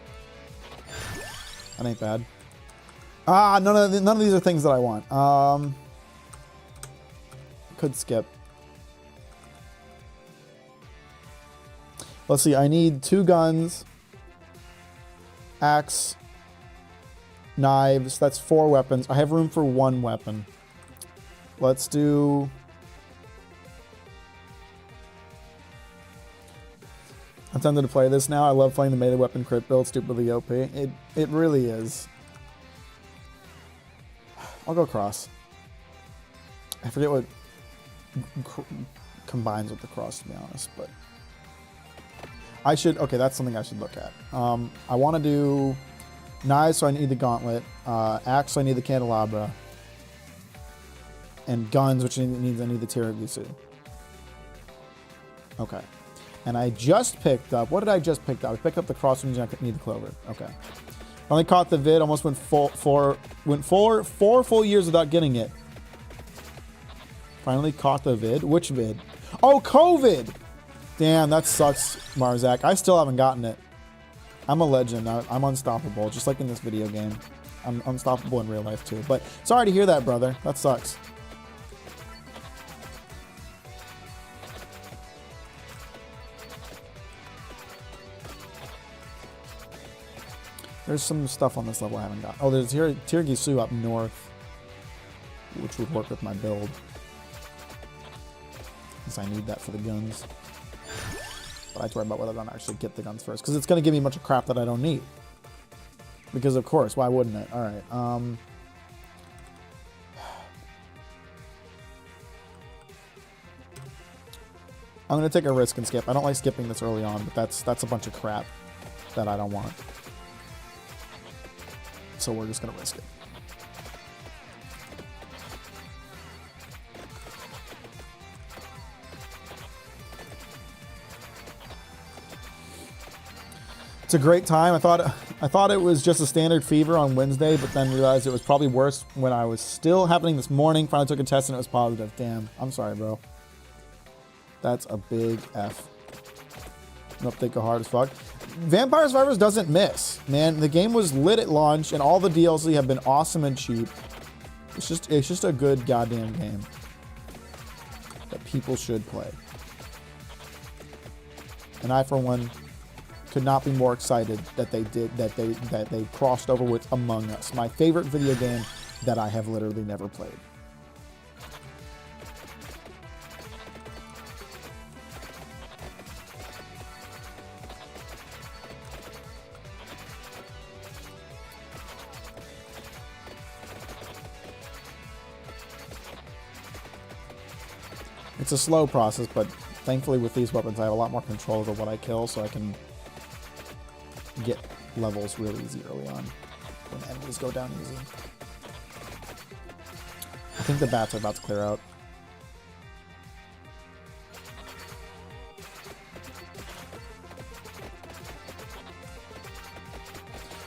A: That ain't bad. Ah, none of these are things that I want. Could skip. Let's see. I need 2 guns, axe, knives. That's 4 weapons. I have room for 1 weapon. Let's do... I'm tempted to play this now. I love playing the melee weapon crit build. Stupidly OP. It really is. I'll go cross. I forget what combines with the cross, to be honest, but I should... Okay, that's something I should look at. I want to do knives, so I need the gauntlet. Axe, so I need the candelabra. And guns, which I need the tiramisu. Okay. And I just picked up... What did I just pick up? I picked up the cross, and I need the clover. Okay. Only caught the vid. Almost went four full years without getting it. Finally caught the vid. Which vid? Oh, COVID! Damn, that sucks, Marzak. I still haven't gotten it. I'm a legend. I'm unstoppable, just like in this video game. I'm unstoppable in real life, too. But sorry to hear that, brother. That sucks. There's some stuff on this level I haven't got. Oh, there's Tirgisu up north, which would work with my build. Because I need that for the guns. But I have to worry about whether I don't actually get the guns first. Because it's going to give me a bunch of crap that I don't need. Because of course, why wouldn't it? Alright, I'm going to take a risk and skip. I don't like skipping this early on, but that's a bunch of crap that I don't want. So we're just going to risk it. It's a great time. I thought it was just a standard fever on Wednesday, but then realized it was probably worse when I was still happening this morning. Finally took a test and it was positive. Damn. I'm sorry, bro. That's a big F. Nope, they go hard as fuck. Vampire Survivors doesn't miss, man. The game was lit at launch, and all the DLC have been awesome and cheap. It's just a good goddamn game that people should play. And I, for one, could not be more excited that they crossed over with Among Us, my favorite video game that I have literally never played. It's a slow process, but thankfully with these weapons I have a lot more control over what I kill, so I can get levels really easy early on when enemies go down easy. think the bats are about to clear out.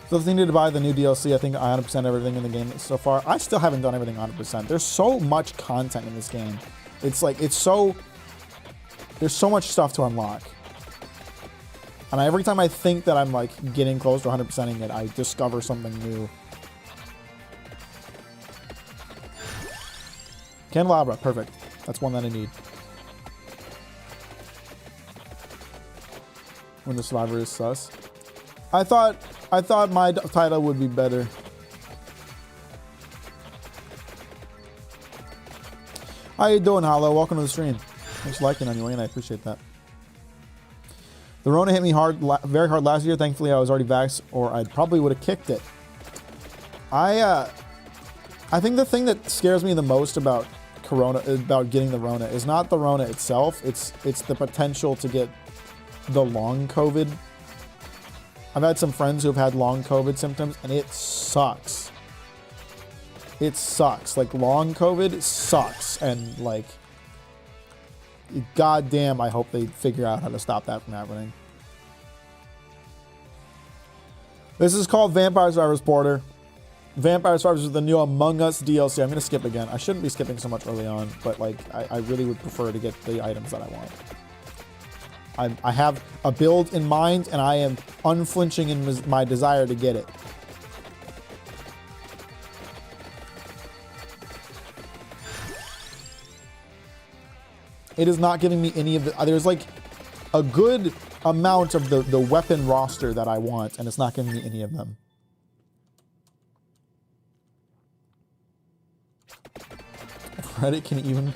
A: So if they need to buy the new DLC, I think 100% everything in the game so far. I still haven't done everything 100%. There's so much content in this game. It's like, there's so much stuff to unlock. And every time I think that I'm like getting close to 100%ing it, I discover something new. Candelabra, perfect. That's one that I need. When the Survivor is sus. I thought my title would be better. How you doing, Hollow? Welcome to the stream. Thanks for liking anyway, and I appreciate that. The Rona hit me hard, very hard last year. Thankfully, I was already vaxxed, or I probably would have kicked it. I think the thing that scares me the most about getting the Rona is not the Rona itself. It's the potential to get the long COVID. I've had some friends who have had long COVID symptoms, and it sucks. It sucks. Like, long COVID sucks, and like, goddamn, I hope they figure out how to stop that from happening. This is called Vampire Survivors Porter. Vampire Survivors is the new Among Us DLC. I'm going to skip again. I shouldn't be skipping so much early on, but like, I really would prefer to get the items that I want. I have a build in mind, and I am unflinching in my desire to get it. It is not giving me any of the... There's like a good amount of the weapon roster that I want, and it's not giving me any of them. Reddit can even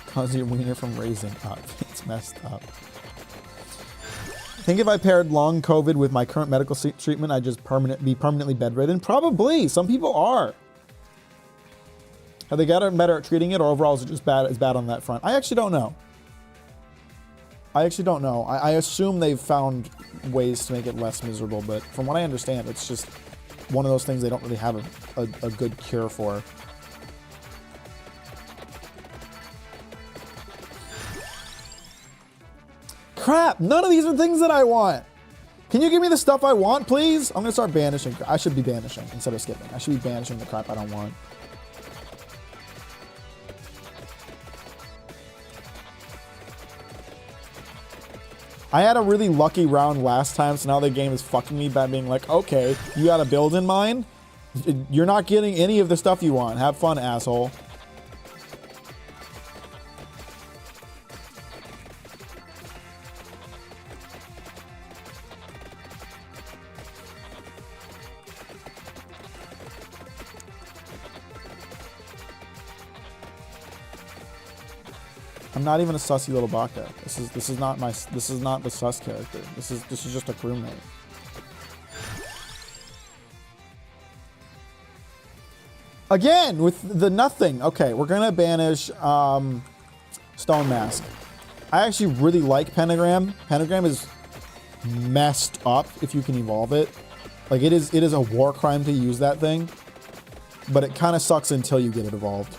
A: cause your wiener from raising up. It's messed up. I think if I paired long COVID with my current medical treatment, I'd just be permanently bedridden. Probably. Some people are. Have they gotten better at treating it, or overall is it just bad? It's bad on that front. I actually don't know. I assume they've found ways to make it less miserable, but from what I understand, it's just one of those things they don't really have a good cure for. Crap! None of these are things that I want. Can you give me the stuff I want, please? I'm gonna start banishing. I should be banishing instead of skipping. I should be banishing the crap I don't want. I had a really lucky round last time, so now the game is fucking me by being like, okay, you got a build in mind? You're not getting any of the stuff you want. Have fun, asshole. I'm not even a sussy little baka. This is not the sus character. This is just a crewmate. Again with the nothing. Okay, we're gonna banish Stone Mask. I actually really like Pentagram. Pentagram is messed up if you can evolve it. Like, it is a war crime to use that thing, but it kind of sucks until you get it evolved.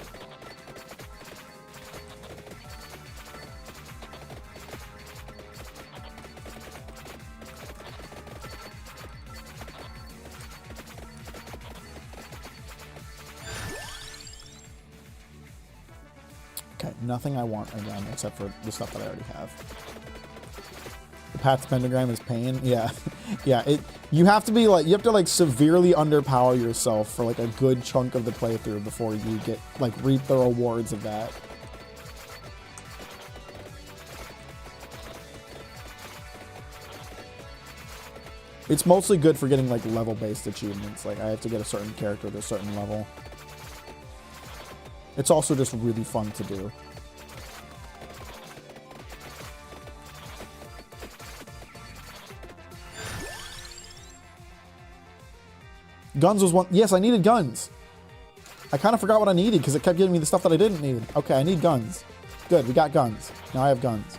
A: Nothing I want again, except for the stuff that I already have. The Pat's Pentagram is pain. Yeah. Yeah, you have to be like, you have to like severely underpower yourself for like a good chunk of the playthrough before you get like reap the rewards of that. It's mostly good for getting like level-based achievements. Like, I have to get a certain character at a certain level. It's also just really fun to do. Guns was one. Yes, I needed guns. I kind of forgot what I needed because it kept giving me the stuff that I didn't need. Okay, I need guns. Good, we got guns. Now I have guns.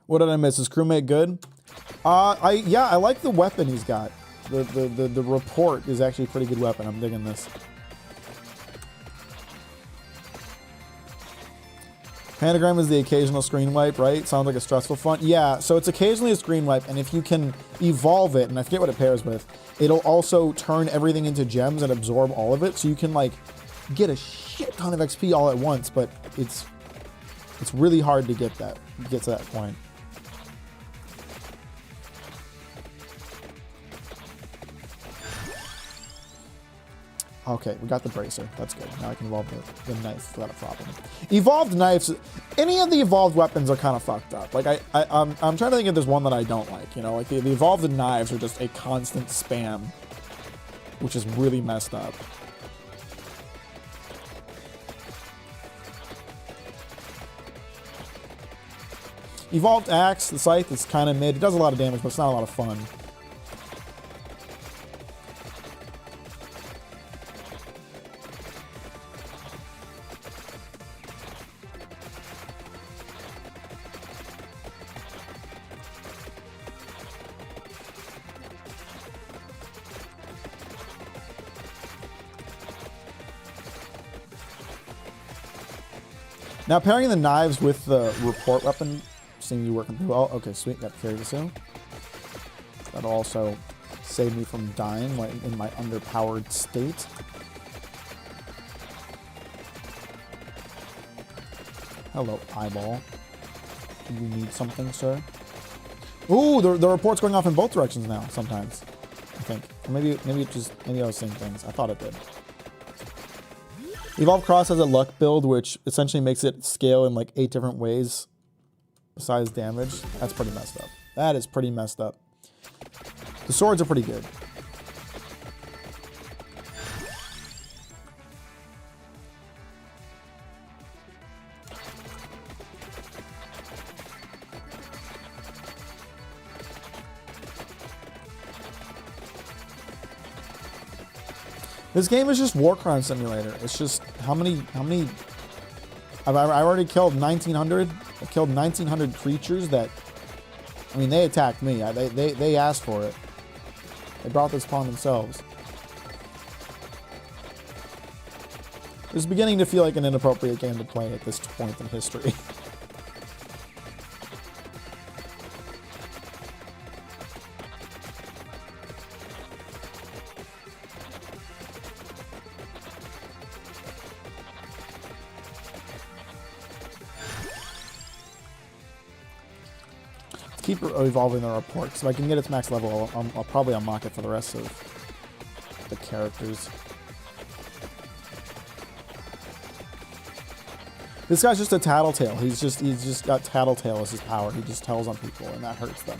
A: What did I miss? Is crewmate good? Yeah, I like the weapon he's got. The report is actually a pretty good weapon. I'm digging this. Pentagram is the occasional screen wipe, right? Sounds like a stressful font. Yeah, so it's occasionally a screen wipe, and if you can evolve it, and I forget what it pairs with, it'll also turn everything into gems and absorb all of it, so you can like get a shit ton of XP all at once, but it's really hard to get to that point. Okay, we got the bracer. That's good. Now I can evolve the knife without a problem. Evolved knives, any of the evolved weapons are kind of fucked up. Like I'm trying to think if there's one that I don't like. You know, like the evolved knives are just a constant spam, which is really messed up. Evolved axe, the scythe is kind of mid. It does a lot of damage, but it's not a lot of fun. Now pairing the knives with the report weapon seems to be working pretty well. Okay, sweet, got to carry this in. That'll also save me from dying in my underpowered state. Hello, eyeball. Do you need something, sir? Ooh, the report's going off in both directions now, sometimes. I think. Or maybe I was seeing things. I thought it did. Evolve Cross has a luck build, which essentially makes it scale in like 8 different ways besides damage. That's pretty messed up. That is pretty messed up. The swords are pretty good. This game is just War Crime Simulator. It's just how many I already killed 1,900. I killed 1,900 creatures that, I mean, they attacked me. They asked for it. They brought this upon themselves. It's beginning to feel like an inappropriate game to play at this point in history. Keep evolving the report. So if I can get its max level, I'll probably unlock it for the rest of the characters. This guy's just a tattletale. He's just got tattletale as his power. He just tells on people, and that hurts them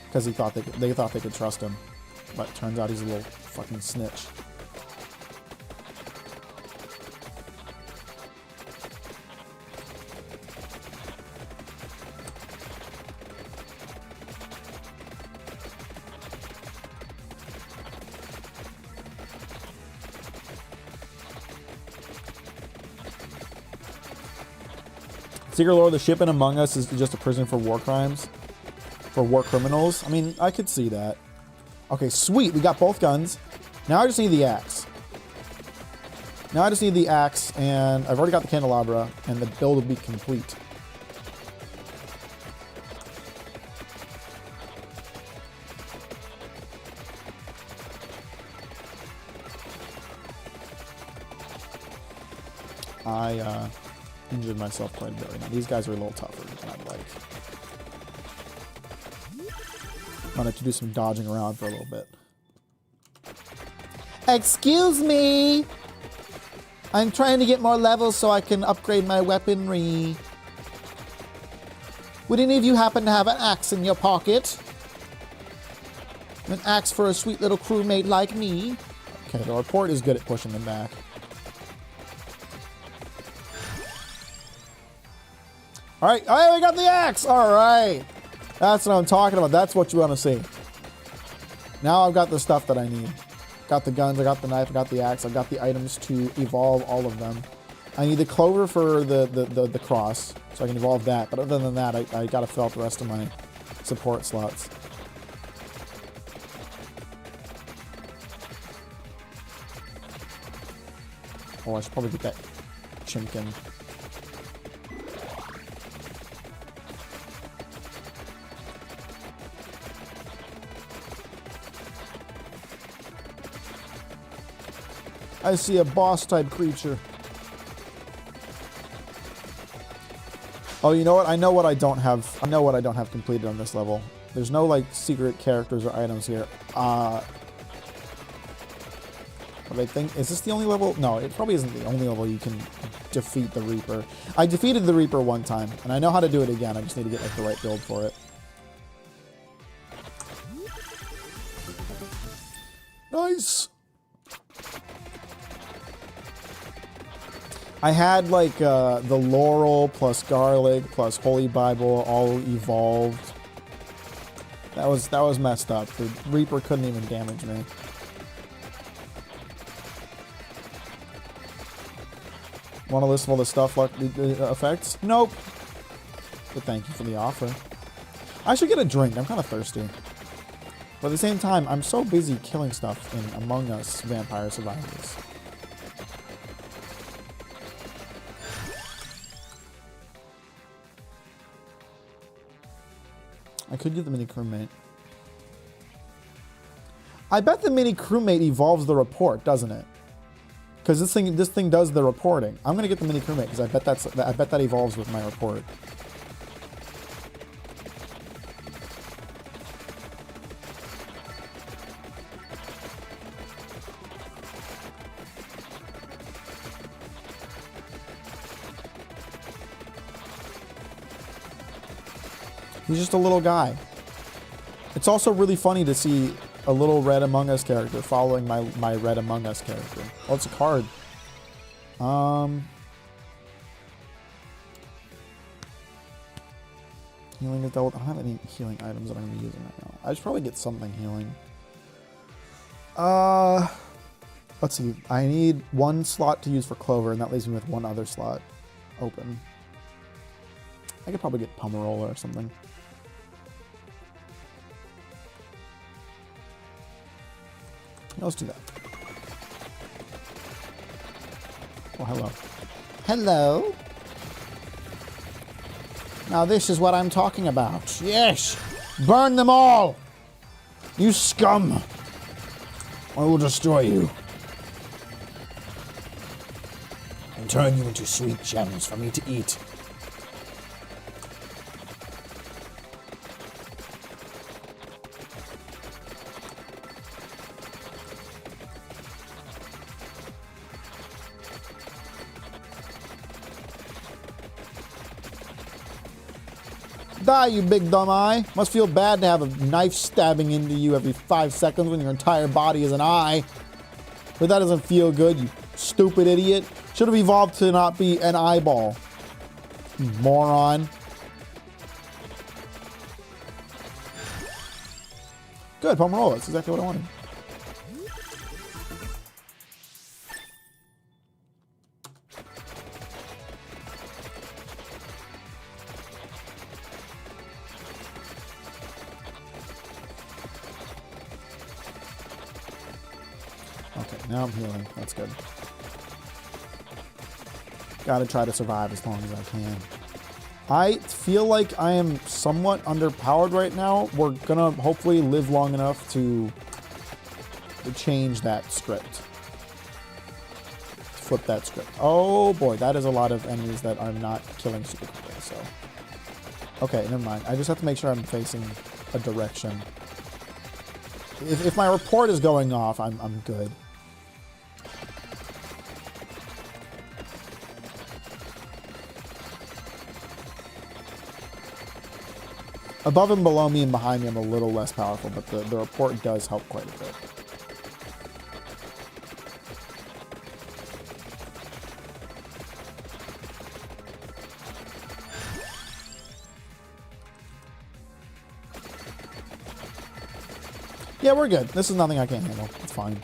A: because they thought they could trust him, but turns out he's a little fucking snitch. Secret Lord, the ship in Among Us is just a prison for war crimes, for war criminals. I mean, I could see that. Okay, sweet. We got both guns. Now I just need the axe. Now I just need the axe, and I've already got the candelabra, and the build will be complete. I injured myself quite a bit right now. These guys are a little tougher than I'd like. I'm gonna have to do some dodging around for a little bit. Excuse me! I'm trying to get more levels so I can upgrade my weaponry. Would any of you happen to have an axe in your pocket? An axe for a sweet little crewmate like me? Okay, the report is good at pushing them back. All right, oh, we got the axe. All right, that's what I'm talking about. That's what you want to see. Now I've got the stuff that I need. Got the guns, I got the knife, I got the axe, I got the items to evolve all of them. I need the clover for the cross, so I can evolve that. But other than that, I got to fill out the rest of my support slots. Oh, I should probably get that chimkin. I see a boss-type creature. Oh, you know what? I know what I don't have. I know what I don't have completed on this level. There's no, like, secret characters or items here. But I think... Is this the only level? No, it probably isn't the only level you can defeat the Reaper. I defeated the Reaper one time, and I know how to do it again. I just need to get, like, the right build for it. Nice! I had, like, the Laurel plus Garlic plus Holy Bible all evolved. That was messed up. The Reaper couldn't even damage me. Want to list all the stuff like the effects? Nope. But thank you for the offer. I should get a drink. I'm kind of thirsty. But at the same time, I'm so busy killing stuff in Among Us Vampire Survivors. I could get the mini crewmate. I bet the mini crewmate evolves the report, doesn't it? Because this thing does the reporting. I'm gonna get the mini crewmate because I bet that evolves with my report. He's just a little guy. It's also really funny to see a little Red Among Us character following my Red Among Us character. Oh, it's a card. Healing is doubled. I don't have any healing items that I'm going to be using right now. I should probably get something healing. Let's see. I need one slot to use for Clover, and that leaves me with one other slot open. I could probably get Pomerola or something. Yeah, let's do that. Oh, hello. Hello. Now this is what I'm talking about. Yes! Burn them all! You scum! I will destroy you. And turn you into sweet gems for me to eat. Die, you big dumb eye. Must feel bad to have a knife stabbing into you every 5 seconds when your entire body is an eye. But that doesn't feel good, you stupid idiot. Should have evolved to not be an eyeball. You moron. Good, Pomerola. That's exactly what I wanted. Now I'm healing. That's good. Gotta try to survive as long as I can. I feel like I am somewhat underpowered right now. We're gonna hopefully live long enough to change that script. Flip that script. Oh boy, that is a lot of enemies that are not killing super quickly, so. Okay, never mind. I just have to make sure I'm facing a direction. If my report is going off, I'm good. Above and below me and behind me, I'm a little less powerful, but the report does help quite a bit. Yeah, we're good. This is nothing I can't handle. It's fine.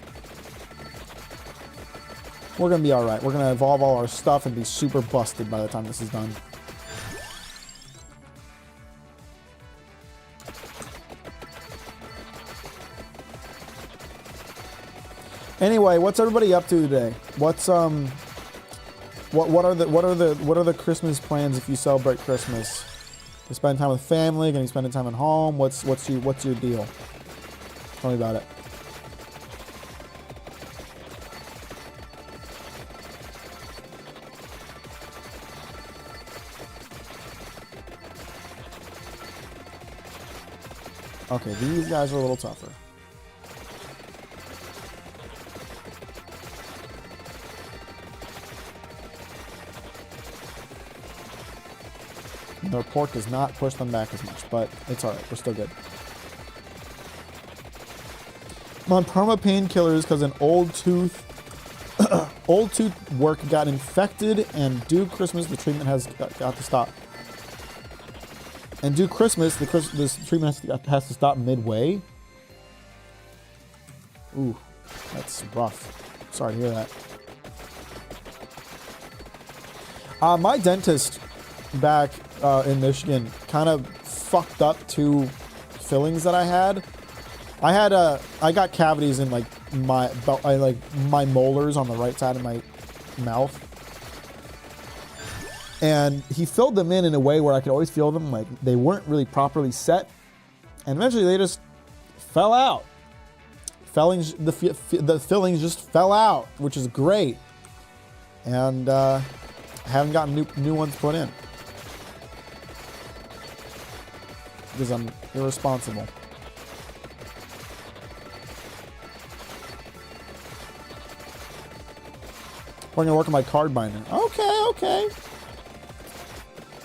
A: We're going to be alright. We're going to evolve all our stuff and be super busted by the time this is done. Anyway, what's everybody up to today? What's What are the Christmas plans if you celebrate Christmas? You spend time with family? Gonna be spending time at home? What's your deal? Tell me about it. Okay, these guys are a little tougher. The report does not push them back as much, but it's alright. We're still good. I'm on perma painkillers because an old tooth work got infected, and due Christmas the treatment has got to stop. And due Christmas, this treatment has to stop midway. Ooh, that's rough. Sorry to hear that. My dentist back in Michigan kind of fucked up 2 fillings that I had. I got cavities in like my molars on the right side of my mouth. And he filled them in a way where I could always feel them like they weren't really properly set. And eventually they just fell out. The fillings just fell out, which is great. And I haven't gotten new ones put in. Because I'm irresponsible. I'm gonna work on my card binder. Okay.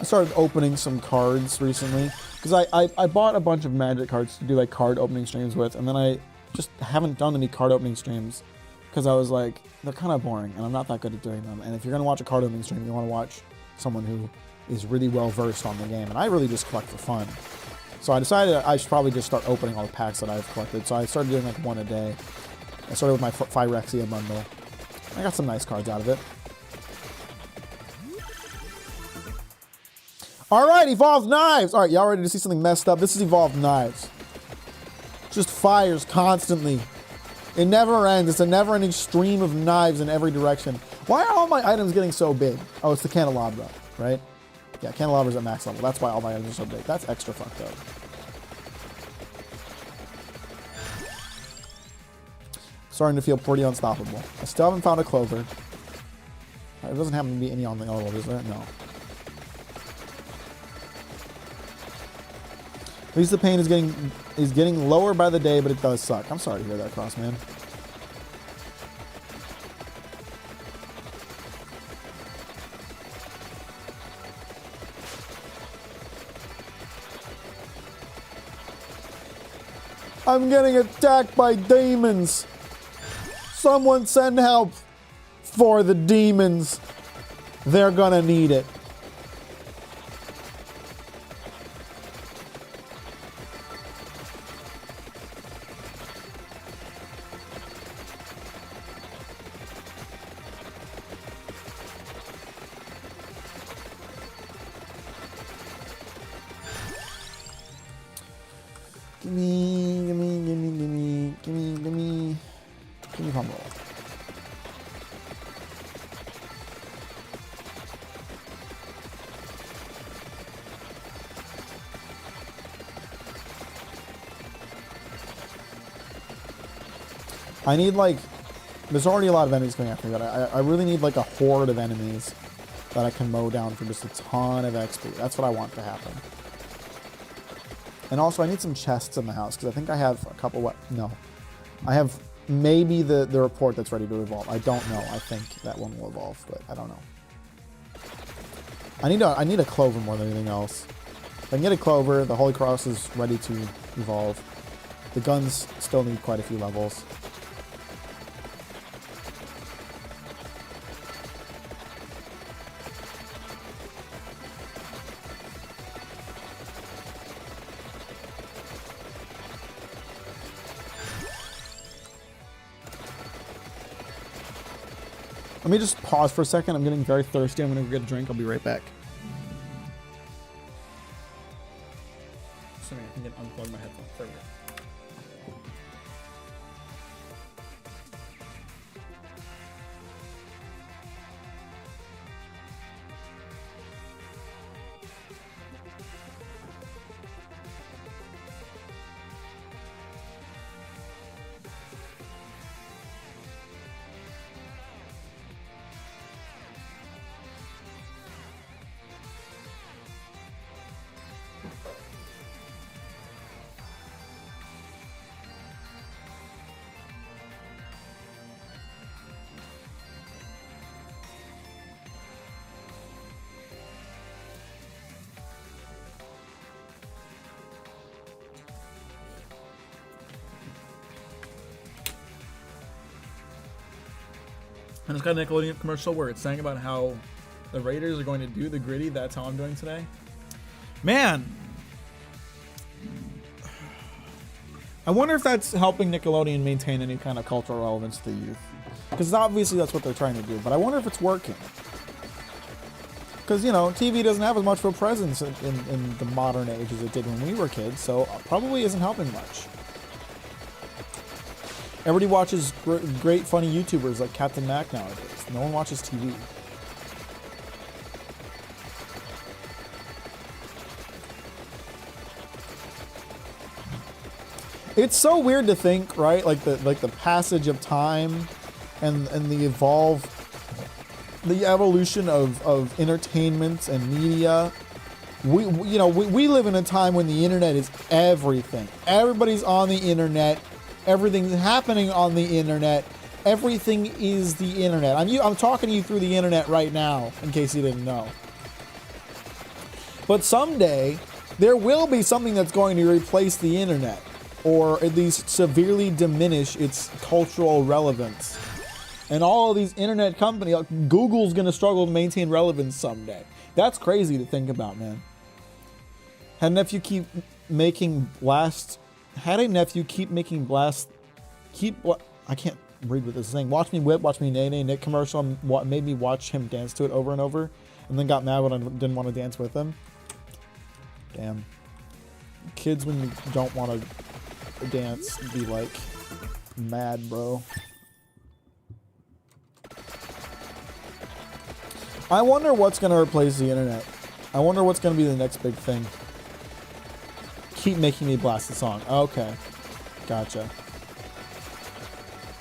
A: I started opening some cards recently because I bought a bunch of Magic cards to do like card opening streams with, and then I just haven't done any card opening streams because I was like, they're kind of boring and I'm not that good at doing them. And if you're gonna watch a card opening stream, you want to watch someone who is really well versed on the game, and I really just collect for fun. So I decided I should probably just start opening all the packs that I've collected. So I started doing like 1 a day. I started with my Phyrexia bundle. I got some nice cards out of it. Alright, Evolved Knives! Alright, y'all ready to see something messed up? This is Evolved Knives. Just fires constantly. It never ends. It's a never-ending stream of knives in every direction. Why are all my items getting so big? Oh, it's the candelabra, right? Yeah, candelabra's at max level. That's why all my items are so big. That's extra fucked up. Starting to feel pretty unstoppable. I still haven't found a clover. There doesn't happen to be any on the other one, is there? No. At least the pain is getting lower by the day, but it does suck. I'm sorry to hear that, Crossman. I'm getting attacked by demons. Someone send help for the demons. They're gonna need it. Give me pump roll. I need like, there's already a lot of enemies coming after me, but I really need like a horde of enemies that I can mow down for just a ton of XP. That's what I want to happen. And also I need some chests in the house because I think I have a couple, no. I have maybe the report that's ready to evolve. I don't know. I think that one will evolve, but I don't know. I need a clover more than anything else. If I can get a clover, the Holy Cross is ready to evolve. The guns still need quite a few levels. Let me just pause for a second. I'm getting very thirsty. I'm going to go get a drink. I'll be right back. Sorry, I think I unplugged my headphones. There we go. And it's got a Nickelodeon commercial where it's saying about how the Raiders are going to do the gritty. That's how I'm doing today. Man. I wonder if that's helping Nickelodeon maintain any kind of cultural relevance to the youth. Because obviously that's what they're trying to do. But I wonder if it's working. Because, you know, TV doesn't have as much of a presence in the modern age as it did when we were kids. So probably isn't helping much. Everybody watches great funny YouTubers like Captain Mack nowadays. No one watches TV. It's so weird to think, right? Like the passage of time and the evolution of entertainment and media. We live in a time when the internet is everything. Everybody's on the internet. Everything's happening on the internet. Everything is the internet. I'm talking to you through the internet right now, in case you didn't know. But someday, there will be something that's going to replace the internet, or at least severely diminish its cultural relevance. And all of these internet companies, like Google's going to struggle to maintain relevance someday. That's crazy to think about, man. Had a nephew keep making blast. I can't read what this is saying. Watch me whip, watch me nay nay Nick commercial, and what made me watch him dance to it over and over, and then got mad when I didn't want to dance with him. Damn. Kids, when you don't want to dance, be like mad, bro. I wonder what's going to replace the internet. I wonder what's going to be the next big thing. Keep making me blast the song. Okay. Gotcha. You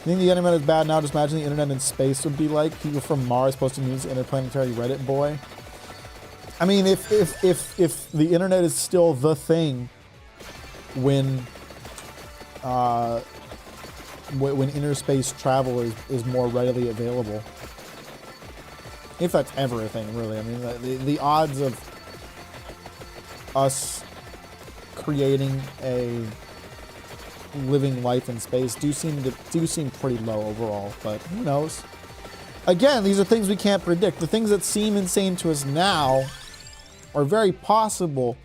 A: think the internet is bad now? Just imagine the internet in space would be like. People from Mars posting news, interplanetary Reddit boy. I mean, if the internet is still the thing when inner space travel is more readily available. If that's ever a thing, really. I mean, the odds of us creating a living life in space do seem pretty low overall, but who knows? Again, these are things we can't predict. The things that seem insane to us now are very possible.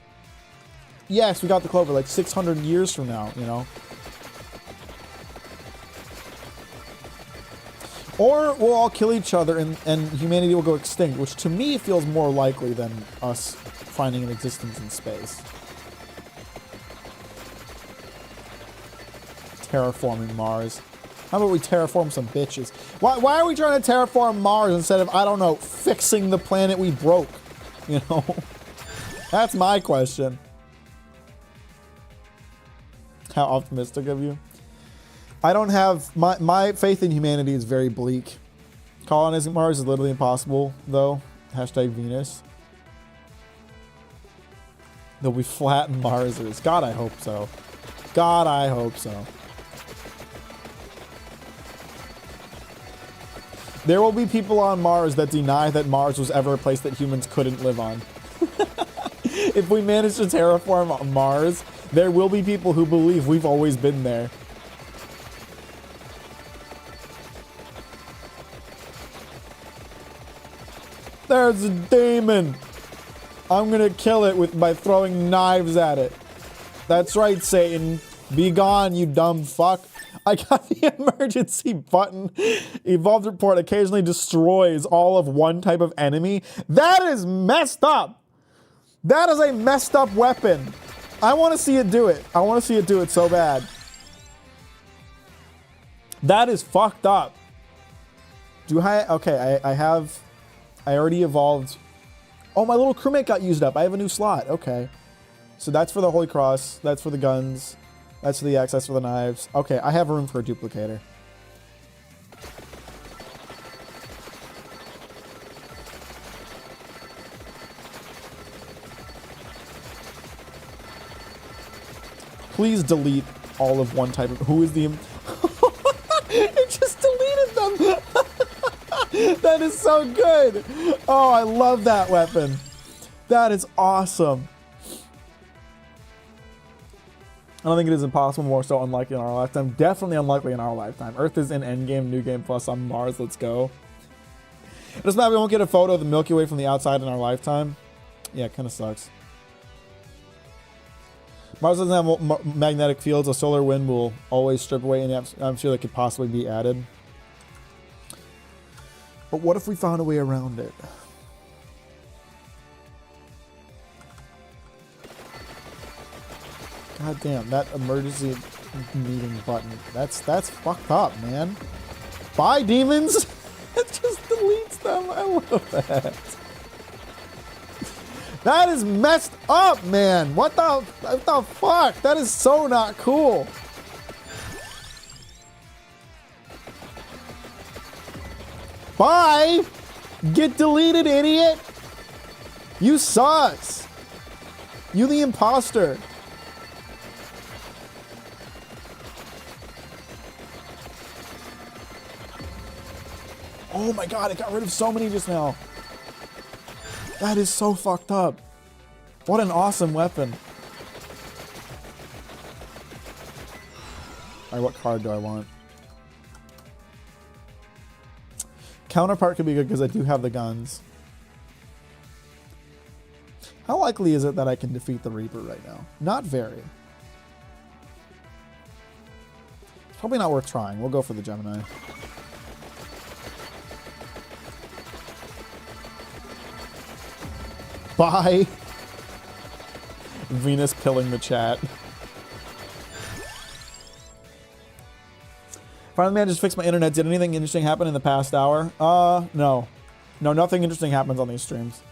A: Yes, we got the clover like 600 years from now, you know. Or we'll all kill each other and humanity will go extinct, which to me feels more likely than us finding an existence in space. Terraforming Mars. How about we terraform some bitches? Why are we trying to terraform Mars instead of, I don't know, fixing the planet we broke? You know? That's my question. How optimistic of you. I don't have... My faith in humanity is very bleak. Colonizing Mars is literally impossible, though. Hashtag Venus. They'll be flat Marsers. God, I hope so. God, I hope so. There will be people on Mars that deny that Mars was ever a place that humans couldn't live on. If we manage to terraform Mars, there will be people who believe we've always been there. There's a demon. I'm gonna kill it by throwing knives at it. That's right, Satan. Be gone, you dumb fuck. I got the emergency button. Evolved report occasionally destroys all of one type of enemy. That is messed up. That is a messed up weapon. I want to see it do it. I want to see it do it so bad. That is fucked up. Okay, I already evolved. Oh, my little crewmate got used up. I have a new slot. Okay. So that's for the Holy Cross. That's for the guns. That's for the axe. That's for the knives. Okay, I have room for a duplicator. Please delete all of one type of... Who is the... It just deleted them! That is so good! Oh, I love that weapon. That is awesome. I don't think it is impossible, more so unlikely in our lifetime. Definitely unlikely in our lifetime. Earth is in Endgame, New Game Plus on Mars. Let's go. It doesn't matter, we won't get a photo of the Milky Way from the outside in our lifetime. Yeah, it kind of sucks. Mars doesn't have magnetic fields. A solar wind will always strip away any atmosphere that could possibly be added. But what if we found a way around it? God damn, that emergency meeting button. That's fucked up, man. Bye, demons! It just deletes them. I love that. That is messed up, man. What the fuck? That is so not cool. Bye! Get deleted, idiot! You sucks! You the imposter. Oh my god, it got rid of so many just now. That is so fucked up. What an awesome weapon. Alright, what card do I want? Counterpart could be good because I do have the guns. How likely is it that I can defeat the Reaper right now? Not very. It's probably not worth trying. We'll go for the Gemini. Bye. Venus pilling the chat. Finally, man, just fixed my internet. Did anything interesting happen in the past hour? No. No, nothing interesting happens on these streams.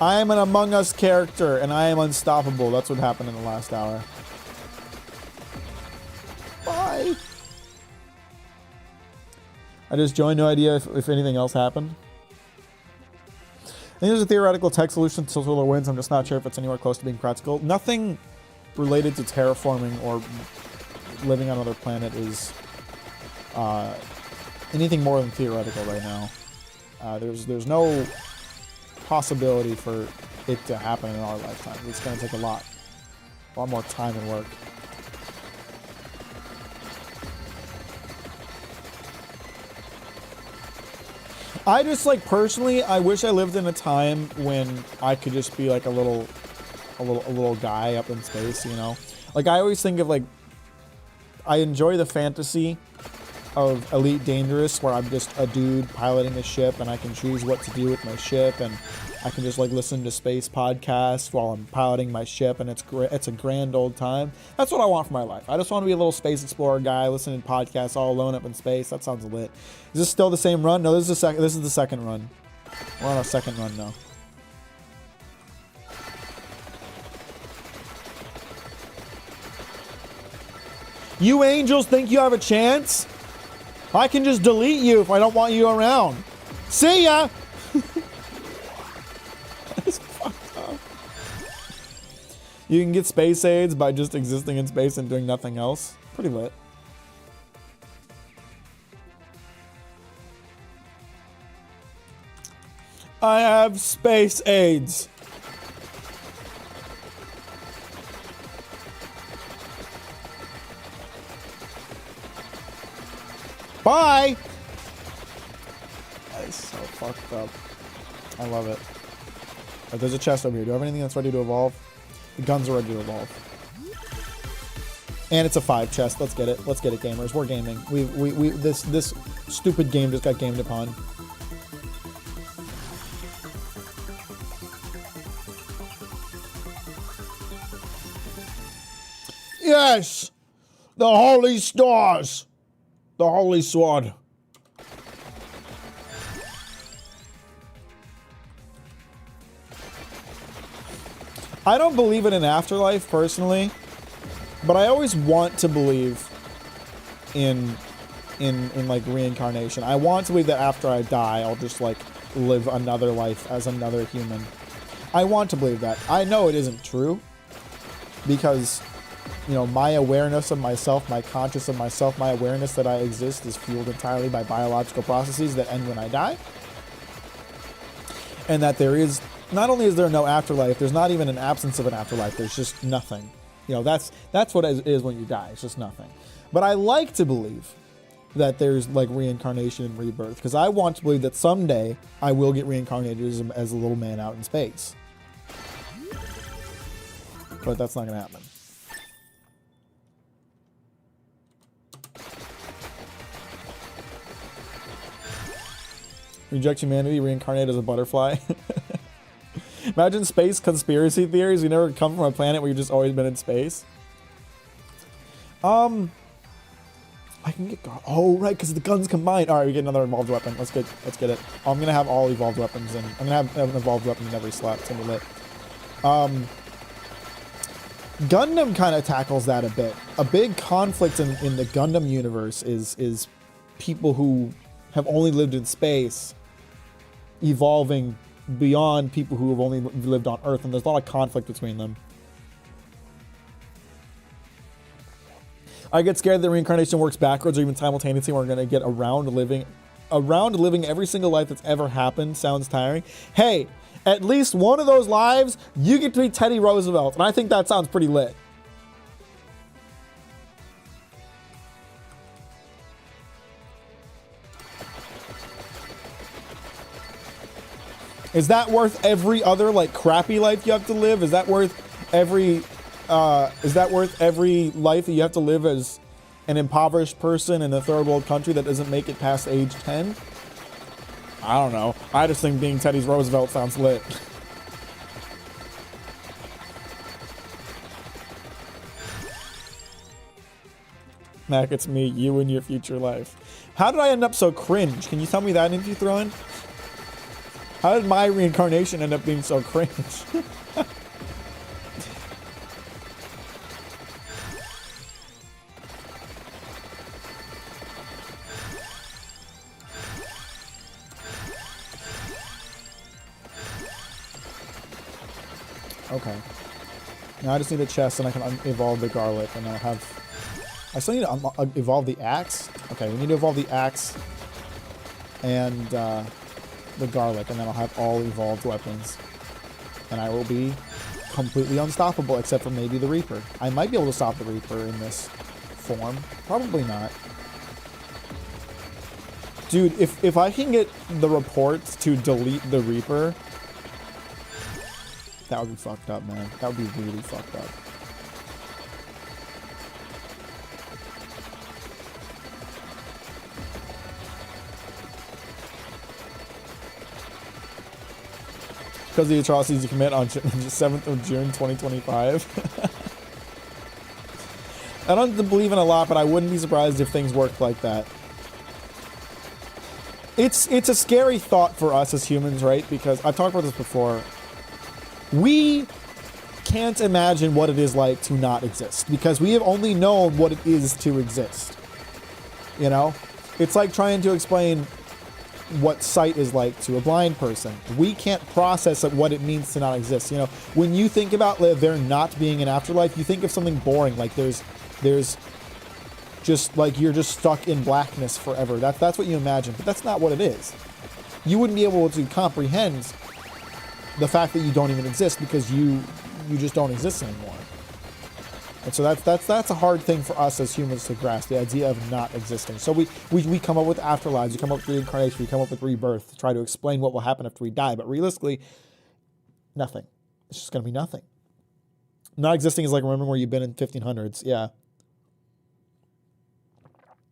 A: I am an Among Us character, and I am unstoppable. That's what happened in the last hour. Bye. I just joined. No idea if anything else happened. I think there's a theoretical tech solution to solar winds. I'm just not sure if it's anywhere close to being practical. Nothing related to terraforming or living on another planet is anything more than theoretical right now. There's no possibility for it to happen in our lifetime. It's going to take a lot more time and work. I just, like, personally, I wish I lived in a time when I could just be like a little guy up in space, you know? Like, I always think of, like, I enjoy the fantasy of Elite Dangerous, where I'm just a dude piloting a ship and I can choose what to do with my ship, and I can just, like, listen to space podcasts while I'm piloting my ship, and it's a grand old time. That's what I want for my life. I just want to be a little space explorer guy listening to podcasts all alone up in space. That sounds lit. Is this still the same run? No, this is the second run. We're on our second run now. You angels think you have a chance? I can just delete you if I don't want you around. See ya! That's fucked up. You can get space aids by just existing in space and doing nothing else. Pretty lit. I have space aids. Bye! That is so fucked up. I love it. Right, there's a chest over here. Do I have anything that's ready to evolve? The guns are ready to evolve. And it's a 5 chest. Let's get it. Let's get it, gamers. We're gaming. This stupid game just got gamed upon. Yes! The holy stars! The holy sword. I don't believe in an afterlife personally, but I always want to believe in like reincarnation. I want to believe that after I die, I'll just like live another life as another human. I want to believe that. I know it isn't true because, you know, my awareness of myself, my conscious of myself, my awareness that I exist is fueled entirely by biological processes that end when I die. And that there is, not only is there no afterlife, there's not even an absence of an afterlife, there's just nothing. You know, that's what it is when you die, it's just nothing. But I like to believe that there's like reincarnation and rebirth, because I want to believe that someday I will get reincarnated as a little man out in space. But that's not going to happen. Reject humanity, reincarnate as a butterfly. Imagine space conspiracy theories. We never come from a planet where you've just always been in space. I can get... Oh, right, because the guns combined. All right, we get another evolved weapon. Let's get it. I'm going to have all evolved weapons, and I'm going to have an evolved weapon in every slot. It's going to be lit. Gundam kind of tackles that a bit. A big conflict in the Gundam universe is people who have only lived in space evolving beyond people who have only lived on Earth, and there's a lot of conflict between them. I get scared that reincarnation works backwards or even simultaneously. We're going to get around living every single life that's ever happened. Sounds tiring. Hey, at least one of those lives, you get to be Teddy Roosevelt, and I think that sounds pretty lit. Is that worth every other like crappy life you have to live? Is that worth every life that you have to live as an impoverished person in a third world country that doesn't make it past age 10? I don't know. I just think being Teddy Roosevelt sounds lit. Mac, it's me, you in your future life. How did I end up so cringe? Can you tell me that if you throw in? How did my reincarnation end up being so cringe? Okay. Now I just need a chest and I can evolve the garlic, and I'll have... I still need to evolve the axe. Okay, we need to evolve the axe and the garlic, and then I'll have all evolved weapons. And I will be completely unstoppable, except for maybe the Reaper. I might be able to stop the Reaper in this form. Probably not. Dude, if I can get the reports to delete the Reaper, that would be fucked up, man. That would be really fucked up. Because of the atrocities you commit on 7th of June, 2025. I don't believe in a lot, but I wouldn't be surprised if things worked like that. It's a scary thought for us as humans, right? Because I've talked about this before. We can't imagine what it is like to not exist, because we have only known what it is to exist. You know? It's like trying to explain what sight is like to a blind person. We can't process what it means to not exist. You know, when you think about there not being an afterlife, you think of something boring, like there's just like you're just stuck in blackness forever. That's what you imagine, but that's not what it is. You wouldn't be able to comprehend the fact that you don't even exist, because you just don't exist anymore. And so that's a hard thing for us as humans to grasp, the idea of not existing. So we come up with afterlives, we come up with reincarnation, we come up with rebirth to try to explain what will happen after we die. But realistically, nothing. It's just going to be nothing. Not existing is like remembering where you've been in 1500s. Yeah.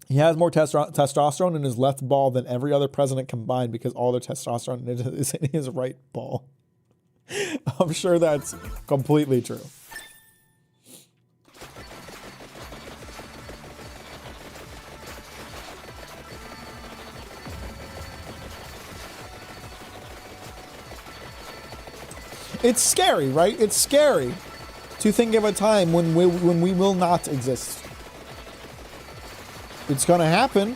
A: He has more testosterone in his left ball than every other president combined, because all their testosterone is in his right ball. I'm sure that's completely true. It's scary, right? It's scary to think of a time when we will not exist. It's gonna happen.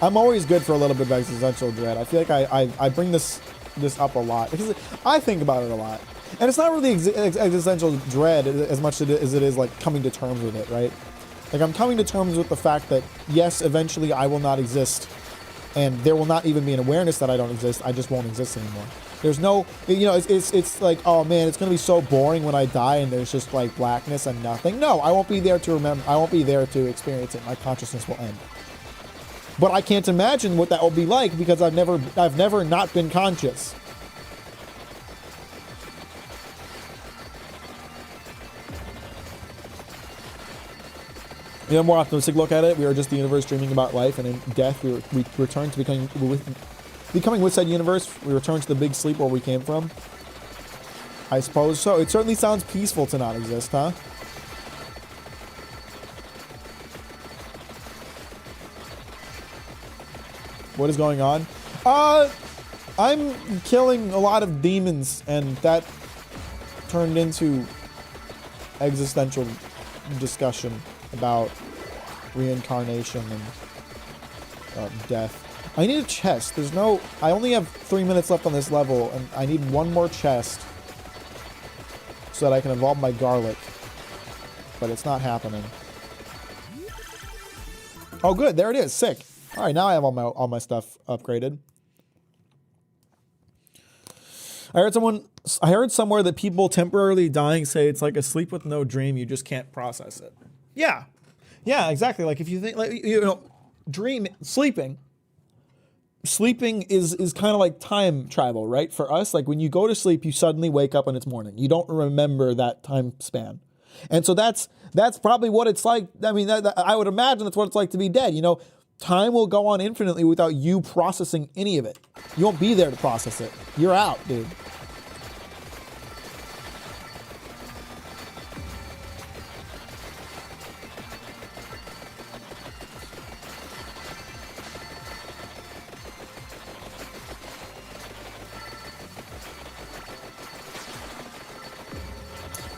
A: I'm always good for a little bit of existential dread. I feel like I bring this up a lot because I think about it a lot, and it's not really existential dread as much as it is like coming to terms with it, right? Like I'm coming to terms with the fact that yes, eventually I will not exist, and there will not even be an awareness that I don't exist. I just won't exist anymore. There's no, you know, it's like, oh man, it's gonna be so boring when I die and there's just like blackness and nothing. No, I won't be there to remember. I won't be there to experience it. My consciousness will end. But I can't imagine what that will be like because I've never not been conscious. You know, more optimistic look at it. We are just the universe dreaming about life, and in death, we return to becoming with said universe. We return to the big sleep where we came from. I suppose so. It certainly sounds peaceful to not exist, huh? What is going on? I'm killing a lot of demons, and that turned into existential discussion about reincarnation and death. I need a chest. I only have 3 minutes left on this level, and I need one more chest so that I can evolve my garlic. But it's not happening. Oh, good. There it is. Sick. All right, now I have all my stuff upgraded. I heard somewhere that people temporarily dying say it's like a sleep with no dream. You just can't process it. Yeah. Yeah, exactly. Like if you think, like, you know, sleeping is kind of like time travel, right? For us, like when you go to sleep, you suddenly wake up and it's morning. You don't remember that time span. And so that's probably what it's like. I mean, I would imagine that's what it's like to be dead. You know, time will go on infinitely without you processing any of it. You won't be there to process it. You're out, dude.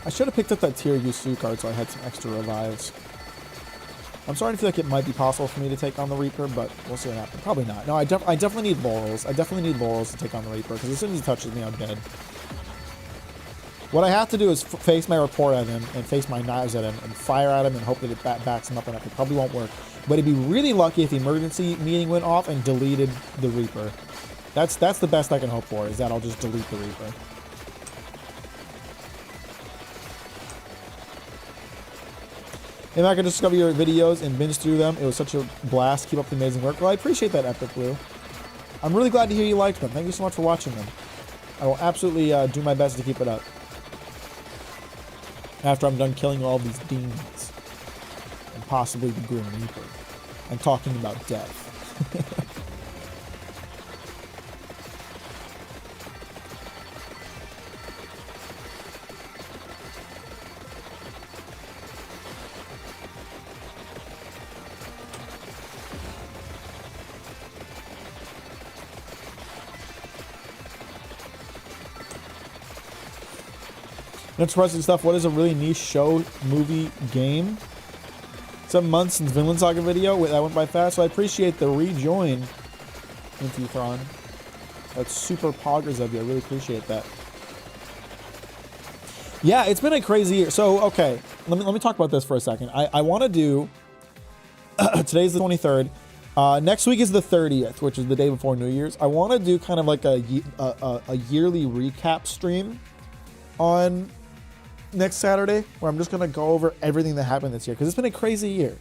A: I should have picked up that tier Yusu card so I had some extra revives. I'm starting to feel like it might be possible for me to take on the Reaper, but we'll see what happens. Probably not. No, I definitely need laurels. I definitely need laurels to take on the Reaper, because as soon as he touches me, I'm dead. What I have to do is face my report at him and face my knives at him and fire at him and hope that it backs him up enough. It probably won't work. But it'd be really lucky if the emergency meeting went off and deleted the Reaper. That's the best I can hope for, is that I'll just delete the Reaper. Hey, I could discover your videos and binge through them. It was such a blast. Keep up the amazing work. Well, I appreciate that, Epic Blue. I'm really glad to hear you liked them. Thank you so much for watching them. I will absolutely do my best to keep it up. After I'm done killing all these demons. And possibly the Grim Reaper. And talking about death. Interesting stuff. What is a really niche show, movie, game? 7 months since Vinland Saga video. That went by fast, so I appreciate the rejoin, Infuthron. That's super poggers of you. I really appreciate that. Yeah, it's been a crazy year. So, okay, let me talk about this for a second. I want to do... Today's the 23rd. Next week is the 30th, which is the day before New Year's. I want to do kind of like a yearly recap stream on next Saturday, where I'm just going to go over everything that happened this year, because it's been a crazy year.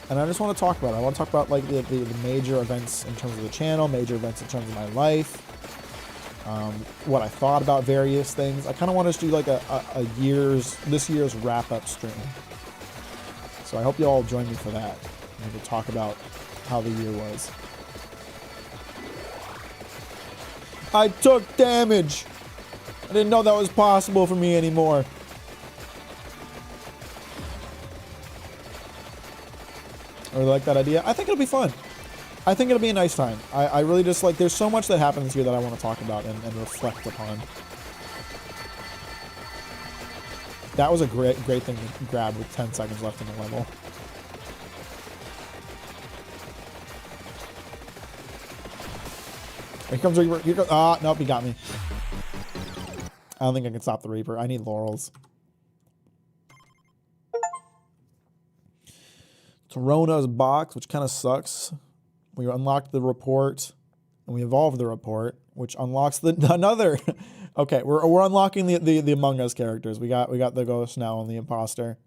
A: And I just want to talk about it. I want to talk about like the major events in terms of the channel, major events in terms of my life, what I thought about various things. I kind of want to do like this year's wrap-up stream. So I hope you all join me for that, and to talk about how the year was. I took damage! I didn't know that was possible for me anymore. I really like that idea. I think it'll be fun. I think it'll be a nice time. I really just like, there's so much that happened this year that I want to talk about and reflect upon. That was a great thing to grab with 10 seconds left in the level. Here comes Reaper. Here goes, nope, he got me. I don't think I can stop the Reaper. I need laurels. Corona's box, which kind of sucks. We unlocked the report, and we evolved the report, which unlocks another. Okay, we're unlocking the Among Us characters. We got the Ghost now and the Imposter.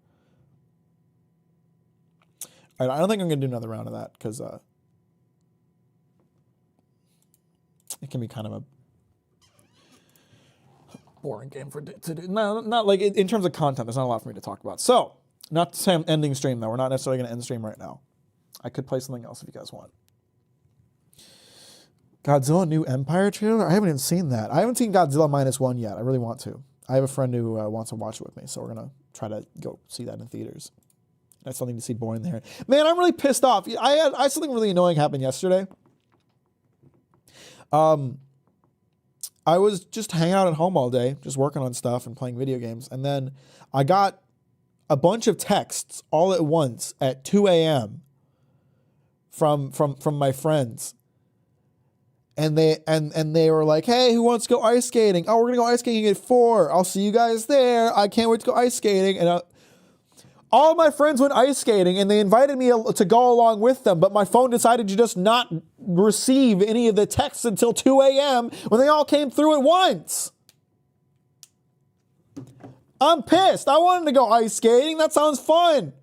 A: I don't think I'm going to do another round of that because it can be kind of a boring game to do. No, not like in terms of content. There's not a lot for me to talk about. So, not to say I'm ending stream though. We're not necessarily going to end stream right now. I could play something else if you guys want. Godzilla New Empire trailer? I haven't even seen that. I haven't seen Godzilla -1 yet. I really want to. I have a friend who wants to watch it with me, so we're going to try to go see that in theaters. That's something to see boring there. Man, I'm really pissed off. I had something really annoying happen yesterday. I was just hanging out at home all day, just working on stuff and playing video games, and then I got a bunch of texts all at once at 2 a.m. from my friends. And they were like, hey, who wants to go ice skating? Oh, we're going to go ice skating at 4. I'll see you guys there. I can't wait to go ice skating. And all my friends went ice skating, and they invited me to go along with them, but my phone decided to just not receive any of the texts until 2 a.m. when they all came through at once. I'm pissed. I wanted to go ice skating. That sounds fun.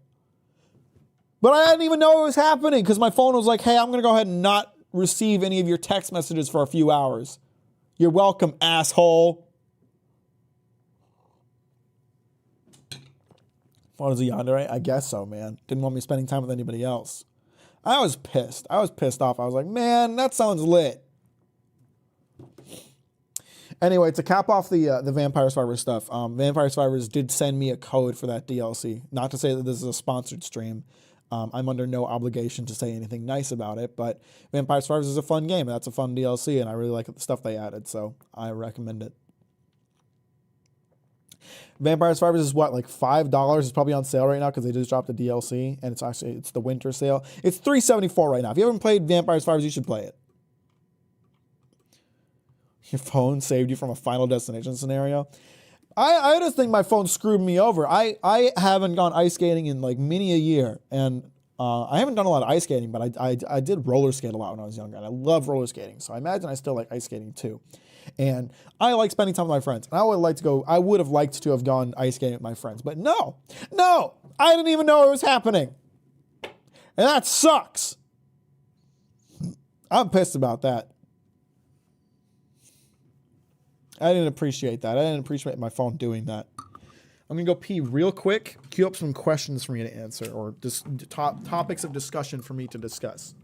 A: But I didn't even know it was happening because my phone was like, hey, I'm going to go ahead and not receive any of your text messages for a few hours. You're welcome, asshole. Phone is a yandere? I guess so, man. Didn't want me spending time with anybody else. I was pissed. I was pissed off. I was like, man, that sounds lit. Anyway, to cap off the Vampire Survivors stuff, Vampire Survivors did send me a code for that DLC. Not to say that this is a sponsored stream. I'm under no obligation to say anything nice about it, but Vampire Survivors is a fun game. That's a fun DLC, and I really like the stuff they added, so I recommend it. Vampire Survivors is what, like $5? It's probably on sale right now because they just dropped the DLC, and it's the winter sale. It's $3.74 right now. If you haven't played Vampire Survivors, you should play it. Your phone saved you from a Final Destination scenario. I just think my phone screwed me over. I haven't gone ice skating in like many a year, and I haven't done a lot of ice skating, but I did roller skate a lot when I was younger, and I love roller skating, so I imagine I still like ice skating too. And I like spending time with my friends, and I would have liked to have gone ice skating with my friends, but no, I didn't even know it was happening, and that sucks. I'm pissed about that. I didn't appreciate that. I didn't appreciate my phone doing that. I'm going to go pee real quick, queue up some questions for me to answer, or just topics of discussion for me to discuss.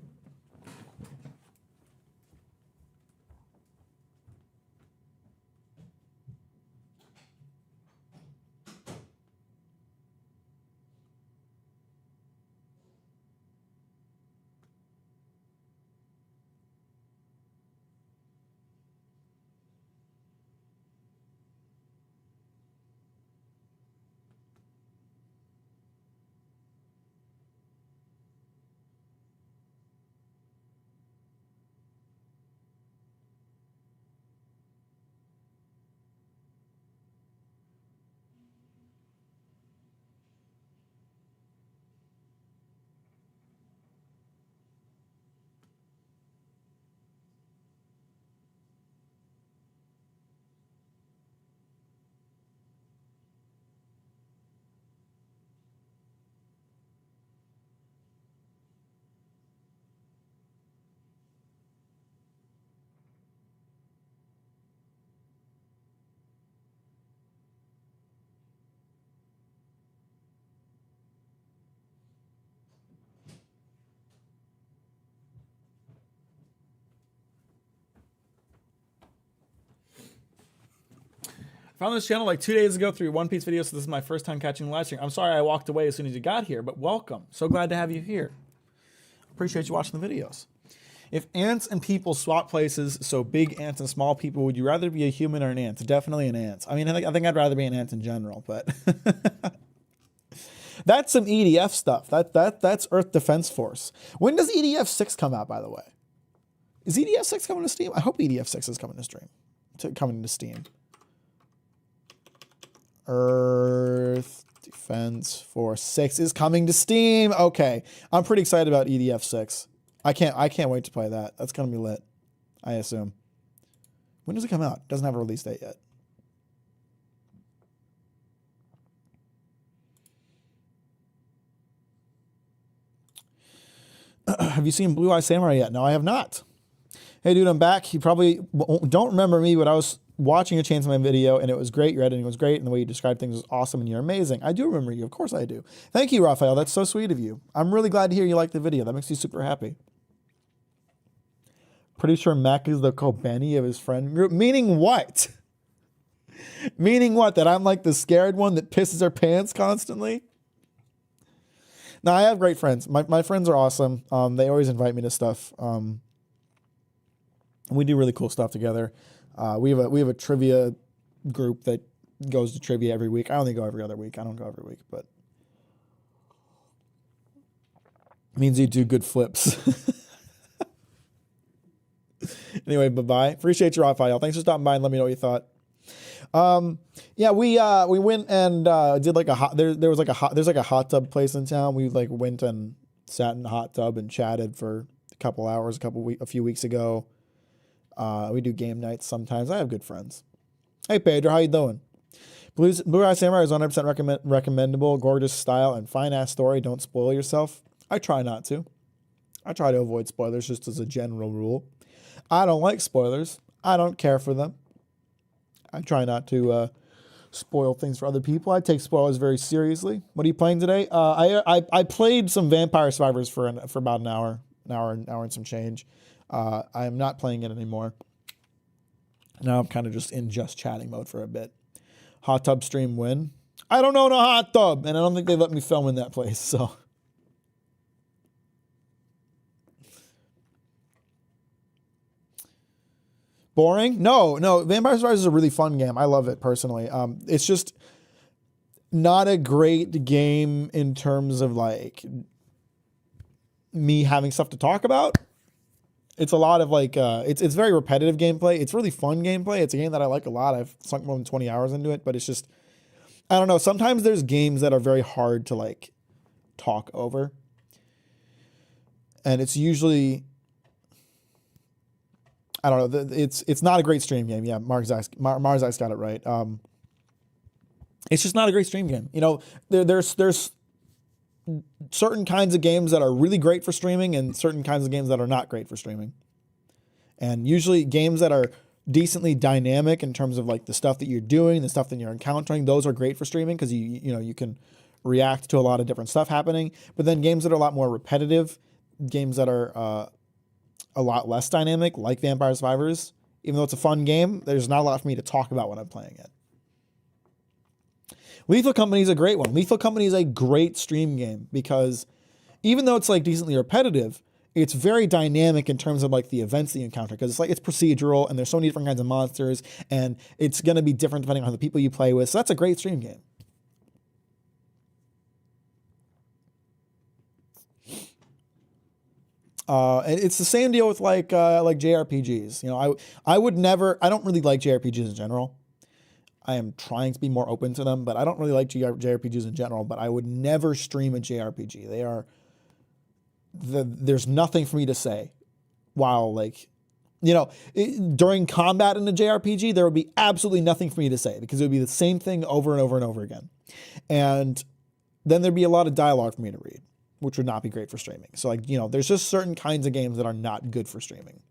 A: Found this channel like 2 days ago through your One Piece video, so this is my first time catching the live stream. I'm sorry I walked away as soon as you got here, but welcome. So glad to have you here. Appreciate you watching the videos. If ants and people swap places, so big ants and small people, would you rather be a human or an ant? Definitely an ant. I mean, I think I'd rather be an ant in general, but that's some EDF stuff. That's Earth Defense Force. When does EDF 6 come out, by the way? Is EDF 6 coming to Steam? I hope EDF 6 is coming to Steam. Earth Defense Force 6 is coming to Steam. Okay, I'm pretty excited about EDF 6. I can't wait to play that. That's gonna be lit, I assume. When does it come out? It doesn't have a release date yet. Have you seen Blue Eye Samurai yet? No, I have not. Hey, dude, I'm back. You probably don't remember me, but I was watching a Chainsaw Man video, and it was great. Your editing was great, and the way you described things was awesome, and you're amazing. I do remember you. Of course I do. Thank you, Raphael. That's so sweet of you. I'm really glad to hear you liked the video. That makes me super happy. Pretty sure Mack is the Kobeni of his friend group. Meaning what? Meaning what? That I'm like the scared one that pisses her pants constantly? No, I have great friends. My friends are awesome. They always invite me to stuff. We do really cool stuff together. We have a trivia group that goes to trivia every week. I only go every other week. I don't go every week, but it means you do good flips. Anyway, bye-bye. Appreciate your Raphael. Thanks for stopping by and let me know what you thought. Yeah, we went and did like a hot there's like a hot tub place in town. We like went and sat in the hot tub and chatted for a couple hours a few weeks ago. We do game nights sometimes. I have good friends. Hey Pedro, how you doing? Blue Eye Samurai is 100% recommendable, gorgeous style and fine ass story. Don't spoil yourself. I try not to. I try to avoid spoilers just as a general rule. I don't like spoilers. I don't care for them. I try not to spoil things for other people. I take spoilers very seriously. What are you playing today? I played some Vampire Survivors for about an hour and some change. I am not playing it anymore. Now I'm kind of just in chatting mode for a bit. Hot tub stream win? I don't own a hot tub, and I don't think they let me film in that place, so. Boring? No. Vampire Survivors is a really fun game. I love it personally. It's just not a great game in terms of like me having stuff to talk about. It's a lot of like, it's very repetitive gameplay. It's really fun gameplay. It's a game that I like a lot. I've sunk more than 20 hours into it, but it's just, I don't know. Sometimes there's games that are very hard to like talk over. And it's usually, I don't know. It's not a great stream game. Yeah, Marzak's got it right. It's just not a great stream game. You know, there's certain kinds of games that are really great for streaming and certain kinds of games that are not great for streaming. And usually games that are decently dynamic in terms of like the stuff that you're doing, the stuff that you're encountering, those are great for streaming because you can react to a lot of different stuff happening. But then games that are a lot more repetitive, games that are a lot less dynamic, like Vampire Survivors, even though it's a fun game, there's not a lot for me to talk about when I'm playing it. Lethal Company is a great one. Lethal Company is a great stream game because even though it's like decently repetitive, it's very dynamic in terms of like the events that you encounter because it's procedural and there's so many different kinds of monsters and it's going to be different depending on the people you play with. So that's a great stream game. And it's the same deal with like JRPGs. You know, I don't really like JRPGs in general. I am trying to be more open to them, but I don't really like JRPGs in general, but I would never stream a JRPG. There's nothing for me to say while like, you know, during combat in a JRPG, there would be absolutely nothing for me to say because it would be the same thing over and over and over again. And then there'd be a lot of dialogue for me to read, which would not be great for streaming. So like, you know, there's just certain kinds of games that are not good for streaming.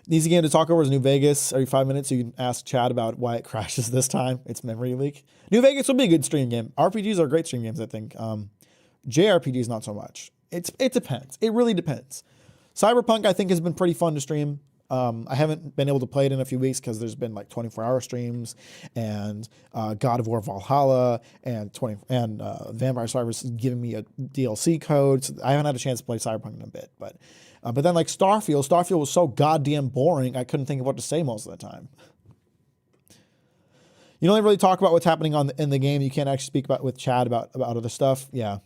A: The easy game to talk over is New Vegas. Every 5 minutes, you can ask Chad about why it crashes this time. It's memory leak. New Vegas will be a good stream game. RPGs are great stream games, I think. JRPGs, not so much. It depends. It really depends. Cyberpunk, I think, has been pretty fun to stream. I haven't been able to play it in a few weeks because there's been like 24-hour streams and God of War Valhalla and Vampire Survivors giving me a DLC code. So I haven't had a chance to play Cyberpunk in a bit, but then like Starfield was so goddamn boring I couldn't think of what to say most of the time. You don't really talk about what's happening in the game. You can't actually speak with Chad about other stuff. Yeah.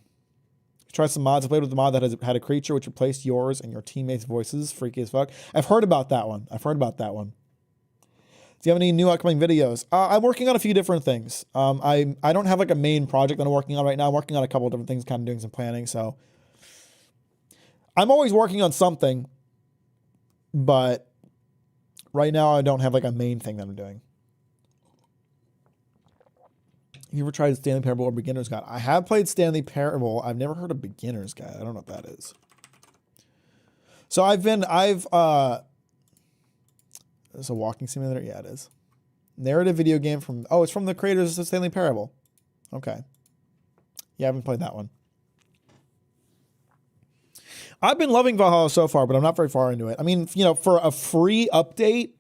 A: Try some mods. I played with the mod that had a creature which replaced yours and your teammates' voices. Freaky as fuck. I've heard about that one. Do you have any new upcoming videos? I'm working on a few different things. I don't have like a main project that I'm working on right now. I'm working on a couple of different things, kind of doing some planning. So I'm always working on something, but right now I don't have like a main thing that I'm doing. You ever tried Stanley Parable or Beginner's Guide? I have played Stanley Parable. I've never heard of Beginner's Guide. I don't know what that is. So it's a walking simulator? Yeah, it is. Narrative video game from, it's from the creators of Stanley Parable. Okay. Yeah, I haven't played that one. I've been loving Valhalla so far, but I'm not very far into it. I mean, for a free update,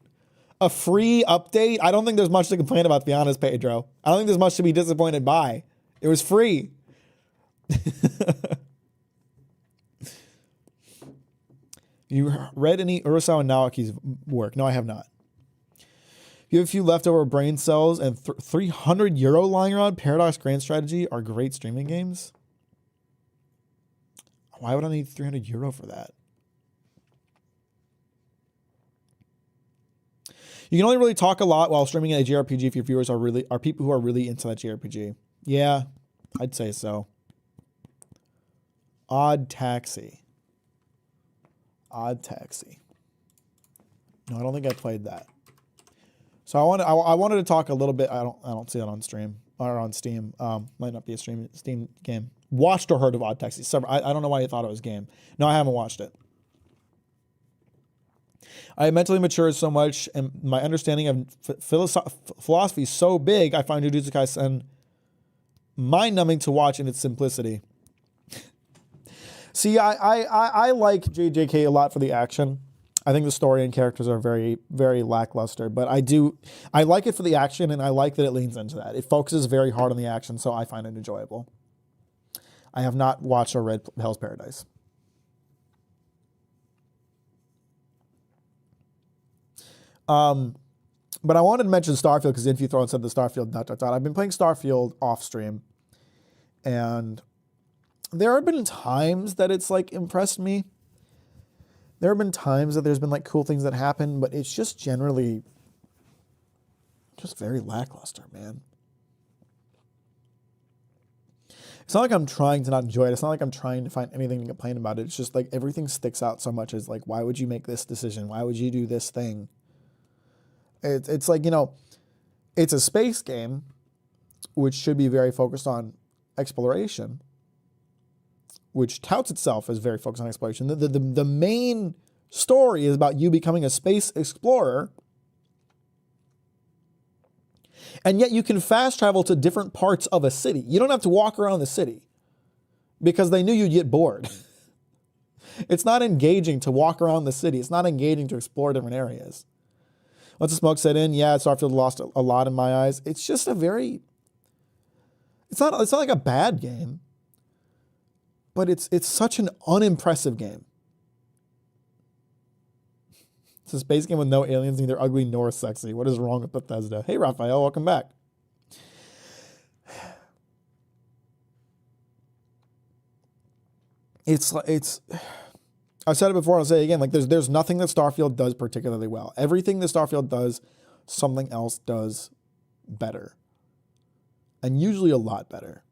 A: I don't think there's much to complain about, to be honest, Pedro. I don't think there's much to be disappointed by. It was free. You read any Urasawa Naoki's work? No, I have not. You have a few leftover brain cells and 300 euro lying around. Paradox Grand Strategy are great streaming games. Why would I need 300 euro for that? You can only really talk a lot while streaming a JRPG if your viewers are people who are really into that JRPG. Yeah, I'd say so. Odd Taxi. Odd Taxi. No, I don't think I played that. So I wanted to talk a little bit. I don't see that on stream or on Steam. Might not be a Steam game. Watched or heard of Odd Taxi. I don't know why you thought it was a game. No, I haven't watched it. I mentally matured so much, and my understanding of philosophy is so big. I find Jujutsu Kaisen mind-numbing to watch in its simplicity. See, I like JJK a lot for the action. I think the story and characters are very, very lackluster, but I like it for the action, and I like that it leans into that. It focuses very hard on the action, so I find it enjoyable. I have not watched or read Hell's Paradise. But I wanted to mention Starfield because Infuthrone said the Starfield ... I've been playing Starfield off stream, and there have been times that it's like impressed me. There have been times that there's been like cool things that happen, but it's just generally just very lackluster, man. It's not like I'm trying to not enjoy it. It's not like I'm trying to find anything to complain about it. It's just like everything sticks out so much as like, why would you make this decision? Why would you do this thing? It's like, it's a space game, which should be very focused on exploration, which touts itself as very focused on exploration. The main story is about you becoming a space explorer, and yet you can fast travel to different parts of a city. You don't have to walk around the city because they knew you'd get bored. It's not engaging to walk around the city. It's not engaging to explore different areas. Once the smoke set in, yeah, Starfield lost a lot in my eyes. It's just it's not like a bad game, but it's such an unimpressive game. It's a space game with no aliens, neither ugly nor sexy. What is wrong with Bethesda? Hey, Raphael, welcome back. I've said it before, I'll say it again, like there's nothing that Starfield does particularly well. Everything that Starfield does, something else does better. And usually a lot better.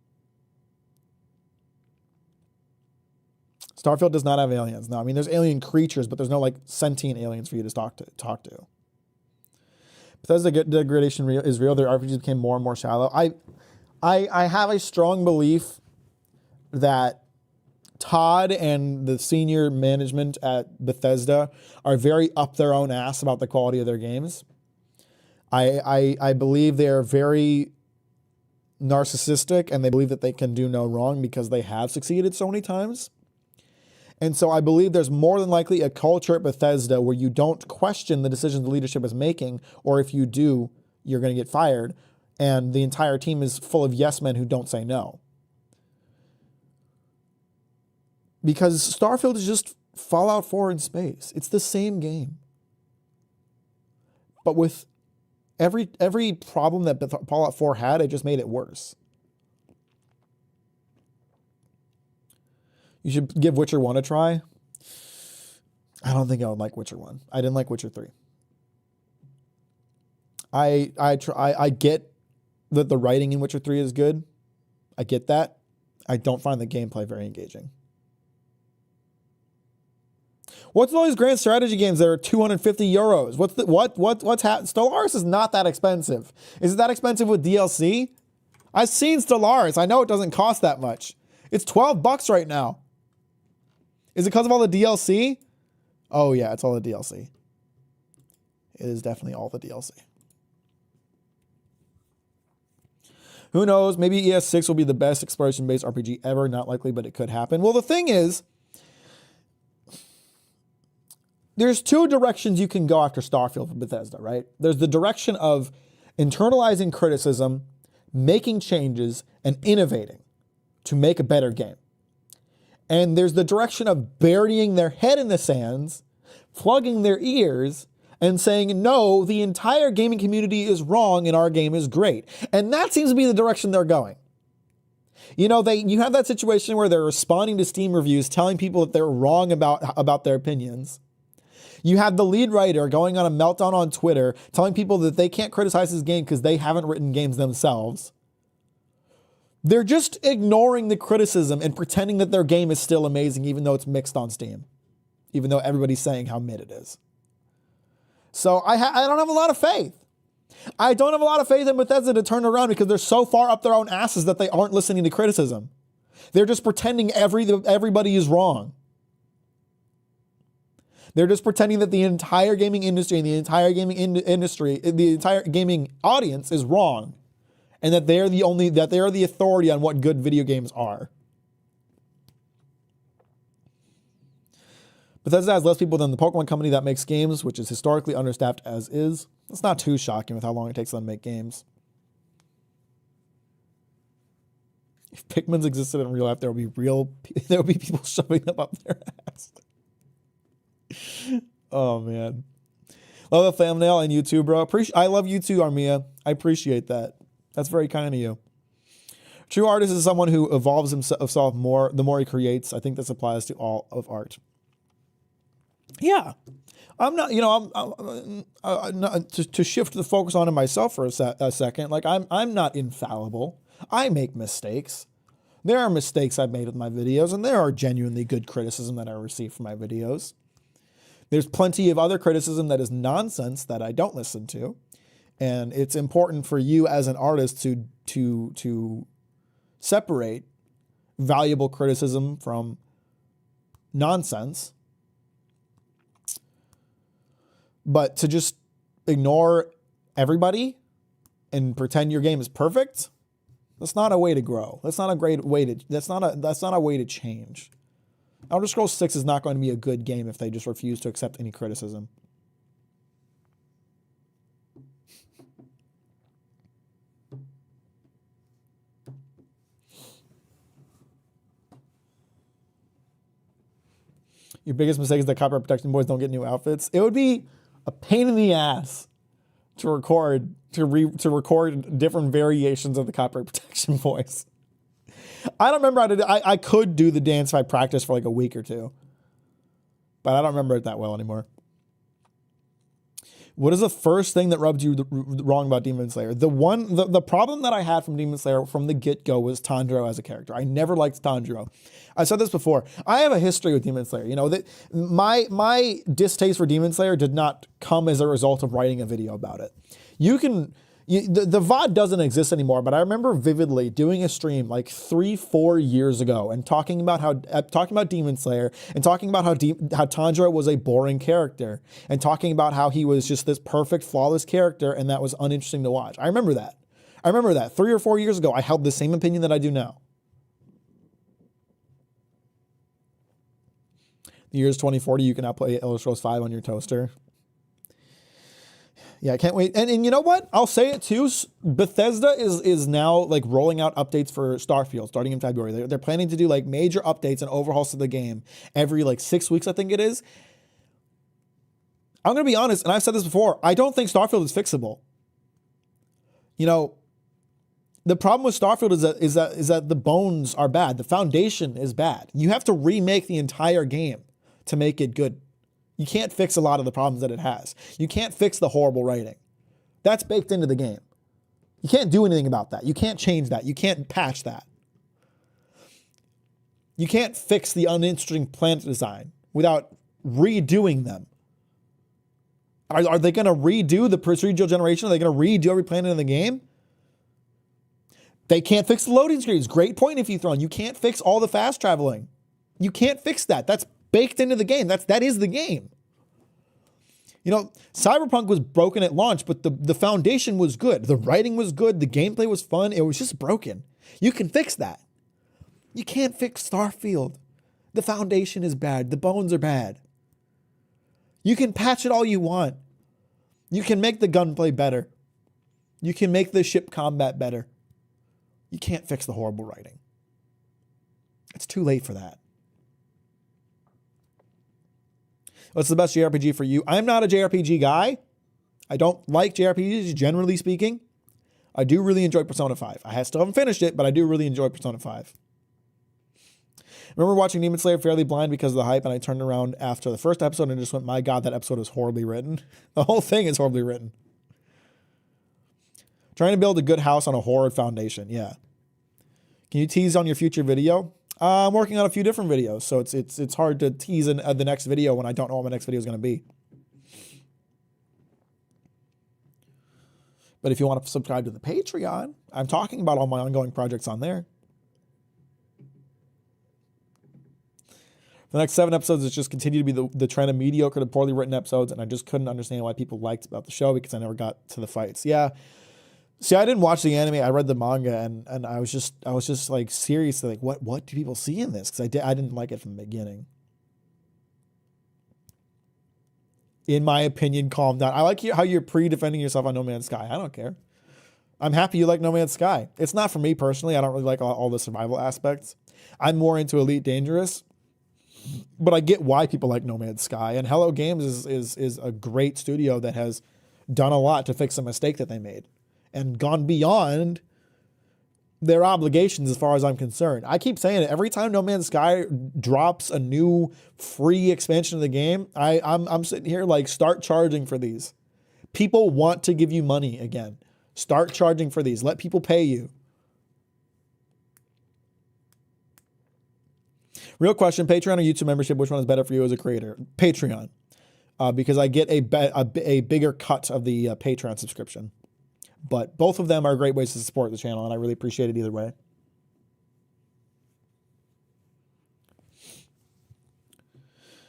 A: Starfield does not have aliens. No, I mean there's alien creatures, but there's no like sentient aliens for you to talk to. Bethesda degradation is real. Their RPGs became more and more shallow. I have a strong belief that Todd and the senior management at Bethesda are very up their own ass about the quality of their games. I believe they are very narcissistic, and they believe that they can do no wrong because they have succeeded so many times. And so I believe there's more than likely a culture at Bethesda where you don't question the decisions the leadership is making, or if you do, you're going to get fired. And the entire team is full of yes men who don't say no. Because Starfield is just Fallout 4 in space. It's the same game. But with every problem that Fallout 4 had, it just made it worse. You should give Witcher 1 a try. I don't think I would like Witcher 1. I didn't like Witcher 3. I get that the writing in Witcher 3 is good. I get that. I don't find the gameplay very engaging. What's all these grand strategy games that are 250 euros? What's happening? Stellaris is not that expensive. Is it that expensive with DLC? I've seen Stellaris. I know it doesn't cost that much. It's $12 right now. Is it because of all the DLC? Oh yeah, it's all the DLC. It is definitely all the DLC. Who knows? Maybe ES6 will be the best exploration-based RPG ever. Not likely, but it could happen. Well, the thing is, there's two directions you can go after Starfield for Bethesda, right? There's the direction of internalizing criticism, making changes, and innovating to make a better game. And there's the direction of burying their head in the sands, plugging their ears, and saying, no, the entire gaming community is wrong and our game is great. And that seems to be the direction they're going. You know, you have that situation where they're responding to Steam reviews, telling people that they're wrong about their opinions. You have the lead writer going on a meltdown on Twitter, telling people that they can't criticize his game because they haven't written games themselves. They're just ignoring the criticism and pretending that their game is still amazing, even though it's mixed on Steam, even though everybody's saying how mid it is. So I don't have a lot of faith. I don't have a lot of faith in Bethesda to turn around because they're so far up their own asses that they aren't listening to criticism. They're just pretending everybody is wrong. They're just pretending that the entire gaming industry and the entire gaming audience is wrong, and that they are the authority on what good video games are. Bethesda has less people than the Pokemon company that makes games, which is historically understaffed as is. It's not too shocking with how long it takes them to make games. If Pikmin's existed in real life, there would be people shoving them up their ass. Oh man, love the thumbnail and you too, bro. I love you too, Armia. I appreciate that. That's very kind of you. True artist is someone who evolves himself more the more he creates. I think this applies to all of art. Yeah, I'm not. You know, I'm not, to shift the focus onto myself for a second. Like I'm not infallible. I make mistakes. There are mistakes I've made with my videos, and there are genuinely good criticism that I receive from my videos. There's plenty of other criticism that is nonsense that I don't listen to. And it's important for you as an artist to separate valuable criticism from nonsense. But to just ignore everybody and pretend your game is perfect, that's not a way to grow. That's not a great way to, that's not a way to change. Elder Scrolls 6 is not going to be a good game if they just refuse to accept any criticism. Your biggest mistake is that copyright protection boys don't get new outfits. It would be a pain in the ass to record different variations of the copyright protection boys. I don't remember how to do. I could do the dance if I practiced for like a week or two, but I don't remember it that well anymore. What is the first thing that rubbed you wrong about Demon Slayer? The problem that I had from Demon Slayer from the get-go was Tanjiro as a character. I never liked Tanjiro. I said this before. I have a history with Demon Slayer. You know, that my distaste for Demon Slayer did not come as a result of writing a video about it. The VOD doesn't exist anymore, but I remember vividly doing a stream like 3-4 years ago and talking about Demon Slayer and talking about how Tanjiro was a boring character and talking about how he was just this perfect, flawless character and that was uninteresting to watch. I remember that. 3 or 4 years ago, I held the same opinion that I do now. The year is 2040, you can now play Elder Scrolls 5 on your toaster. Yeah, I can't wait. And you know what? I'll say it too. Bethesda is now like rolling out updates for Starfield starting in February. They're planning to do like major updates and overhauls to the game every like 6 weeks, I think it is. I'm going to be honest, and I've said this before, I don't think Starfield is fixable. You know, the problem with Starfield is that the bones are bad. The foundation is bad. You have to remake the entire game to make it good. You can't fix a lot of the problems that it has. You can't fix the horrible writing. That's baked into the game. You can't do anything about that. You can't change that. You can't patch that. You can't fix the uninteresting planet design without redoing them. Are they going to redo the procedural generation? Are they going to redo every planet in the game? They can't fix the loading screens. Great point, if you throw in. You can't fix all the fast traveling. You can't fix that. That's baked into the game. That is the game. You know, Cyberpunk was broken at launch, but the foundation was good. The writing was good. The gameplay was fun. It was just broken. You can fix that. You can't fix Starfield. The foundation is bad. The bones are bad. You can patch it all you want. You can make the gunplay better. You can make the ship combat better. You can't fix the horrible writing. It's too late for that. What's the best JRPG for you? I'm not a JRPG guy. I don't like JRPGs, generally speaking. I do really enjoy Persona 5. I still haven't finished it, but I do really enjoy Persona 5. I remember watching Demon Slayer fairly blind because of the hype, and I turned around after the first episode and just went, my God, that episode is horribly written. The whole thing is horribly written. Trying to build a good house on a horrid foundation. Yeah. Can you tease on your future video? I'm working on a few different videos, so it's hard to tease in the next video when I don't know what my next video is going to be. But if you want to subscribe to the Patreon, I'm talking about all my ongoing projects on there. The next 7 episodes is just continue to be the trend of mediocre to poorly written episodes, and I just couldn't understand why people liked about the show because I never got to the fights. Yeah. See, I didn't watch the anime. I read the manga, and I was just like seriously like, what do people see in this? Because I didn't like it from the beginning. In my opinion, calm down. I like how you're pre-defending yourself on No Man's Sky. I don't care. I'm happy you like No Man's Sky. It's not for me personally. I don't really like all the survival aspects. I'm more into Elite Dangerous, but I get why people like No Man's Sky. And Hello Games is a great studio that has done a lot to fix a mistake that they made and gone beyond their obligations as far as I'm concerned. I keep saying it. Every time No Man's Sky drops a new free expansion of the game, I'm sitting here like, start charging for these. People want to give you money again. Start charging for these. Let people pay you. Real question, Patreon or YouTube membership, which one is better for you as a creator? Patreon, because I get a bigger cut of the Patreon subscription. But both of them are great ways to support the channel, and I really appreciate it either way.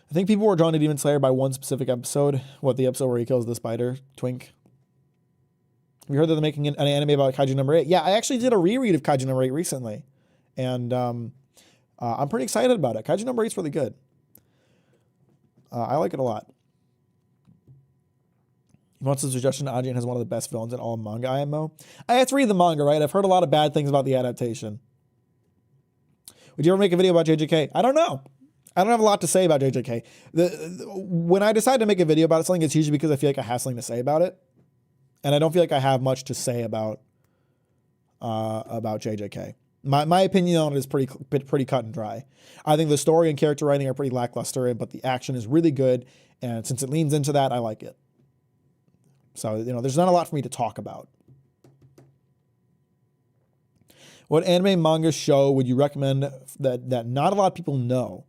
A: I think people were drawn to Demon Slayer by one specific episode. What, the episode where he kills the spider, Twink? Have you heard that they're making an anime about Kaiju number 8? Yeah, I actually did a reread of Kaiju number 8 recently. And I'm pretty excited about it. Kaiju number 8 is really good. I like it a lot. What's the suggestion? Ajin has one of the best villains in all of manga IMO. I have to read the manga, right? I've heard a lot of bad things about the adaptation. Would you ever make a video about JJK? I don't know. I don't have a lot to say about JJK. When I decide to make a video about something, it's usually because I feel like I have something to say about it. And I don't feel like I have much to say about JJK. My opinion on it is pretty cut and dry. I think the story and character writing are pretty lackluster, but the action is really good. And since it leans into that, I like it. So, you know, there's not a lot for me to talk about. What anime, manga, show would you recommend that not a lot of people know?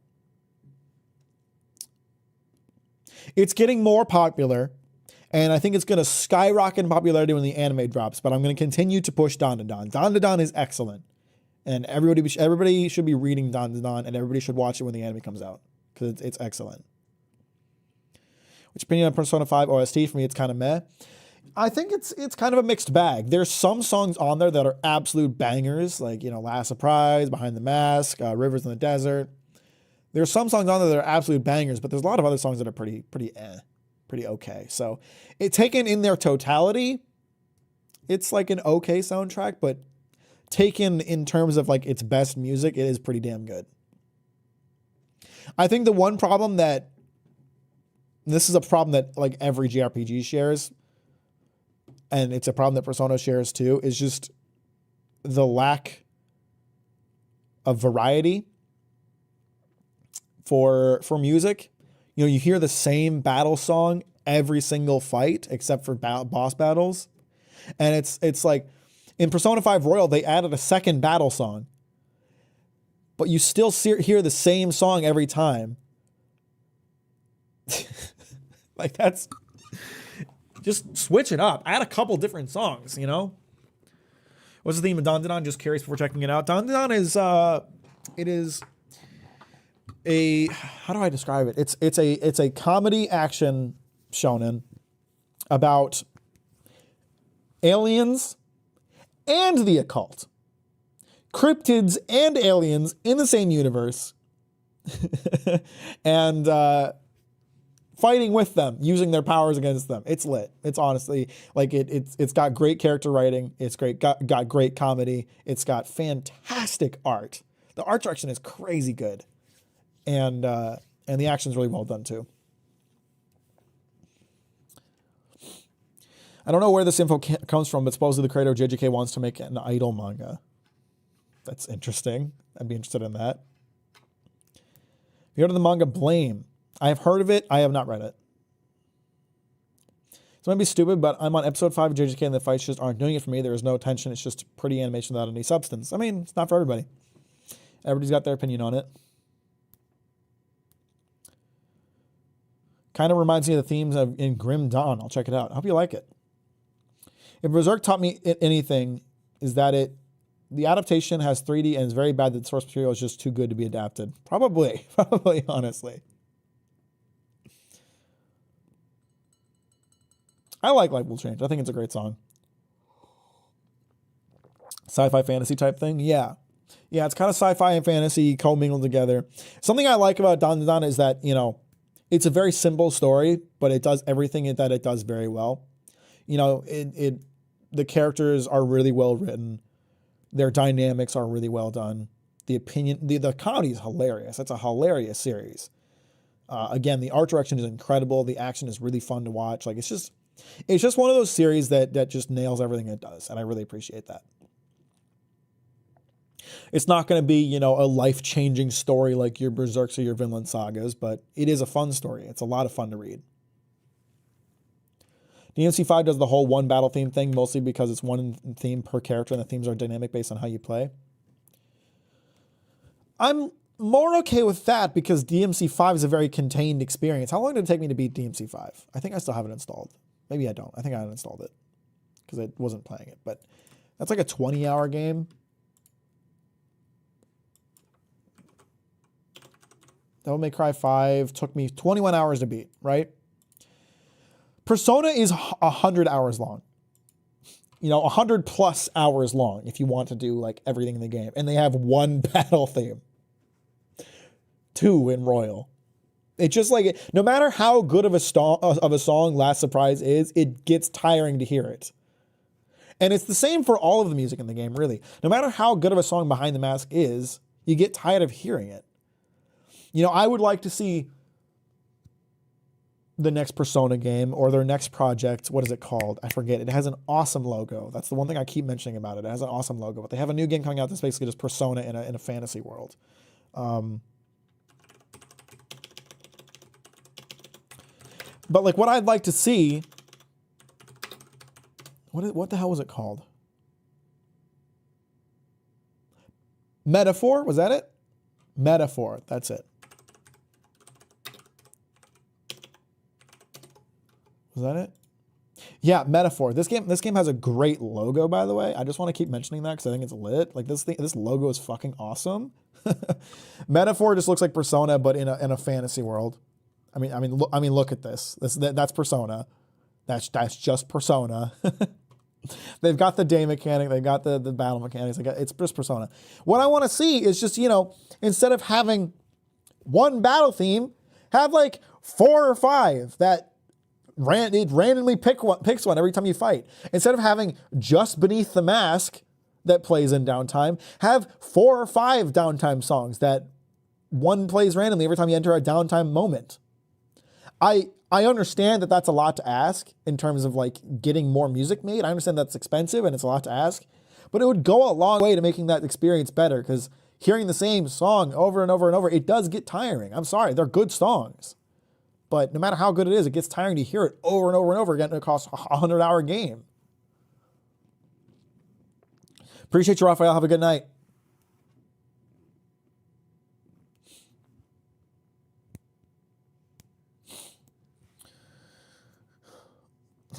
A: It's getting more popular, and I think it's going to skyrocket in popularity when the anime drops, but I'm going to continue to push Dandadan. Dandadan is excellent, and everybody should be reading Dandadan, and everybody should watch it when the anime comes out, because it's excellent. Which opinion on Persona 5 OST? For me, it's kind of meh. I think it's kind of a mixed bag. There's some songs on there that are absolute bangers, like, you know, Last Surprise, Behind the Mask, Rivers in the Desert. There's some songs on there that are absolute bangers, but there's a lot of other songs that are pretty okay. So it taken in their totality, it's like an okay soundtrack, but taken in terms of like its best music, it is pretty damn good. I think the one problem that this is a problem that like every JRPG shares, and it's a problem that Persona shares too, is just the lack of variety for music. You know, you hear the same battle song every single fight except for boss battles. And it's like in Persona 5 Royal, they added a second battle song, but you still hear the same song every time. Like, that's just switch it up. Add a couple different songs, you know? What's the theme of Don Don? Just curious before checking it out. Don Don is it is a, how do I describe it? It's a comedy action shonen about aliens and the occult. Cryptids and aliens in the same universe. And fighting with them, using their powers against them. It's lit. It's honestly, like, it's got great character writing. It's got great comedy. It's got fantastic art. The art direction is crazy good. And the action's really well done too. I don't know where this info comes from, but supposedly the creator of JJK wants to make an idol manga. That's interesting. I'd be interested in that. Have you heard of the manga Blame? I have heard of it. I have not read it. This might be stupid, but I'm on episode 5 of JJK and the fights just aren't doing it for me. There is no tension. It's just pretty animation without any substance. I mean, it's not for everybody. Everybody's got their opinion on it. Kind of reminds me of the themes in Grim Dawn. I'll check it out. I hope you like it. If Berserk taught me anything, is that the adaptation has 3D and is very bad that the source material is just too good to be adapted. Probably, honestly. I like Life Will Change. I think it's a great song. Sci-fi fantasy type thing? Yeah. Yeah, it's kind of sci-fi and fantasy commingled together. Something I like about Don Don is that, you know, it's a very simple story, but it does everything that it does very well. You know, the characters are really well written. Their dynamics are really well done. The comedy is hilarious. It's a hilarious series. Again, the art direction is incredible. The action is really fun to watch. Like, it's just one of those series that just nails everything it does, and I really appreciate that. It's not going to be, you know, a life-changing story like your Berserks or your Vinland Sagas, but it is a fun story. It's a lot of fun to read. DMC5 does the whole one battle theme thing, mostly because it's one theme per character, and the themes are dynamic based on how you play. I'm more okay with that because DMC5 is a very contained experience. How long did it take me to beat DMC5? I think I still have it installed. Maybe I don't. I think I uninstalled it because I wasn't playing it. But that's like a 20-hour game. Devil May Cry 5 took me 21 hours to beat, right? Persona is 100 hours long. You know, 100 plus hours long if you want to do like everything in the game. And they have one battle theme. 2 in Royal. It's just like, no matter how good of a song Last Surprise is, it gets tiring to hear it. And it's the same for all of the music in the game, really. No matter how good of a song Behind the Mask is, you get tired of hearing it. You know, I would like to see the next Persona game or their next project. What is it called? I forget. It has an awesome logo. That's the one thing I keep mentioning about it. It has an awesome logo. But they have a new game coming out that's basically just Persona in a fantasy world. But like what I'd like to see, what the hell was it called? Metaphor? Was that it? Metaphor. That's it. Was that it? Yeah, Metaphor. This game has a great logo, by the way. I just want to keep mentioning that because I think it's lit. Like this logo is fucking awesome. Metaphor just looks like Persona, but in a fantasy world. I mean, look at this. That's Persona. That's just Persona. They've got the day mechanic. They've got the battle mechanics. It's just Persona. What I want to see is just, you know, instead of having one battle theme, have like 4 or 5 that it randomly picks one every time you fight. Instead of having Just Beneath the Mask that plays in downtime, have 4 or 5 downtime songs that one plays randomly every time you enter a downtime moment. I understand that that's a lot to ask in terms of like getting more music made. I understand that's expensive and it's a lot to ask, but it would go a long way to making that experience better because hearing the same song over and over and over, it does get tiring. I'm sorry, they're good songs. But no matter how good it is, it gets tiring to hear it over and over and over again across a 100-hour game. Appreciate you, Raphael. Have a good night.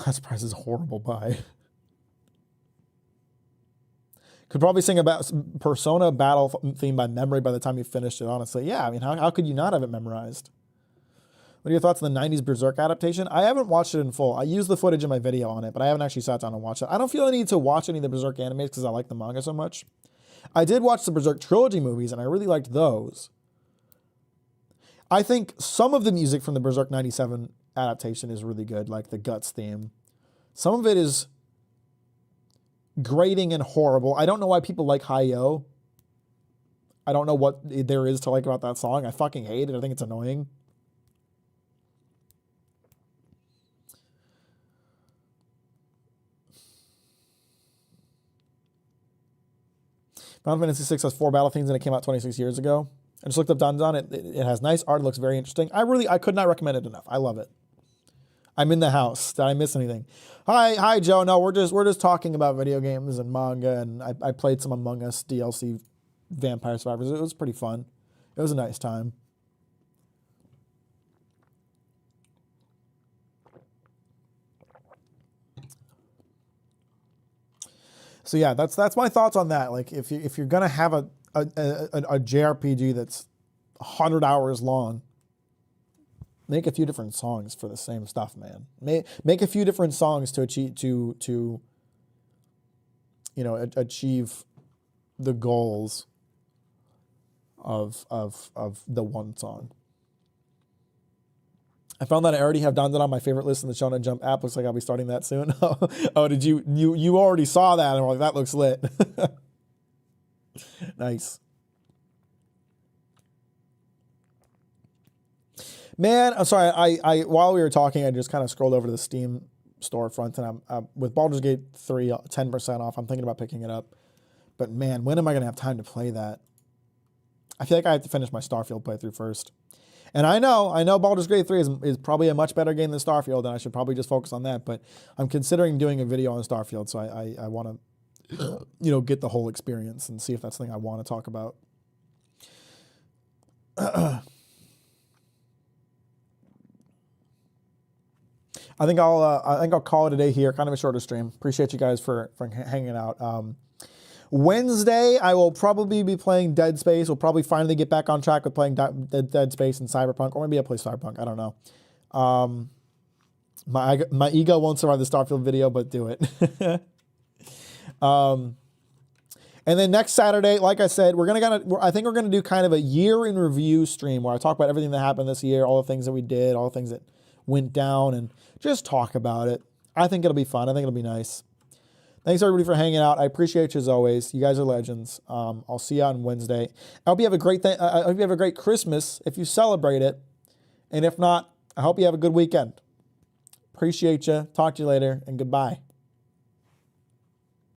A: Last Price is a horrible buy. Could probably sing a Persona battle theme by memory by the time you finished it, honestly. Yeah, I mean, how could you not have it memorized? What are your thoughts on the 90s Berserk adaptation? I haven't watched it in full. I used the footage in my video on it, but I haven't actually sat down and watched it. I don't feel the need to watch any of the Berserk animes because I like the manga so much. I did watch the Berserk trilogy movies, and I really liked those. I think some of the music from the Berserk 97 adaptation is really good, like the Guts theme. Some of it is grating and horrible. I don't know why people like Hi-Yo. I don't know what there is to like about that song. I fucking hate it. I think it's annoying. Final Fantasy VI has 4 battle themes and it came out 26 years ago. I just looked up Danzan. It has nice art. It looks very interesting. I could not recommend it enough. I love it. I'm in the house. Did I miss anything? Hi, Joe. No, we're just talking about video games and manga, and I played some Among Us DLC Vampire Survivors. It was pretty fun. It was a nice time. So yeah, that's my thoughts on that. Like if you're gonna have a JRPG that's 100 hours long, make a few different songs for the same stuff, man. Make a few different songs to achieve the goals of the one song. I found that I already have Danzan on my favorite list in the Shonen Jump app. Looks like I'll be starting that soon. Oh, did you already saw that and were like, that looks lit. Nice. Man, I'm sorry. I while we were talking, I just kind of scrolled over to the Steam storefront, and I'm with Baldur's Gate 3 10% off. I'm thinking about picking it up. But man, when am I going to have time to play that? I feel like I have to finish my Starfield playthrough first. And I know Baldur's Gate 3 is probably a much better game than Starfield, and I should probably just focus on that. But I'm considering doing a video on Starfield, so I want to, get the whole experience and see if that's something I want to talk about. I think I'll call it a day here. Kind of a shorter stream. Appreciate you guys for hanging out. Wednesday, I will probably be playing Dead Space. We'll probably finally get back on track with playing Dead Space and Cyberpunk, or maybe I'll play Cyberpunk. I don't know. My ego won't survive the Starfield video, but do it. And then next Saturday, like I said, I think we're gonna do kind of a year in review stream where I talk about everything that happened this year, all the things that we did, all the things that went down, and just talk about it. I think it'll be fun. I think it'll be nice. Thanks everybody for hanging out. I appreciate you as always. You guys are legends. I'll see you on Wednesday. I hope you have a great I hope you have a great Christmas if you celebrate it, and if not, I hope you have a good weekend. Appreciate you. Talk to you later, and goodbye.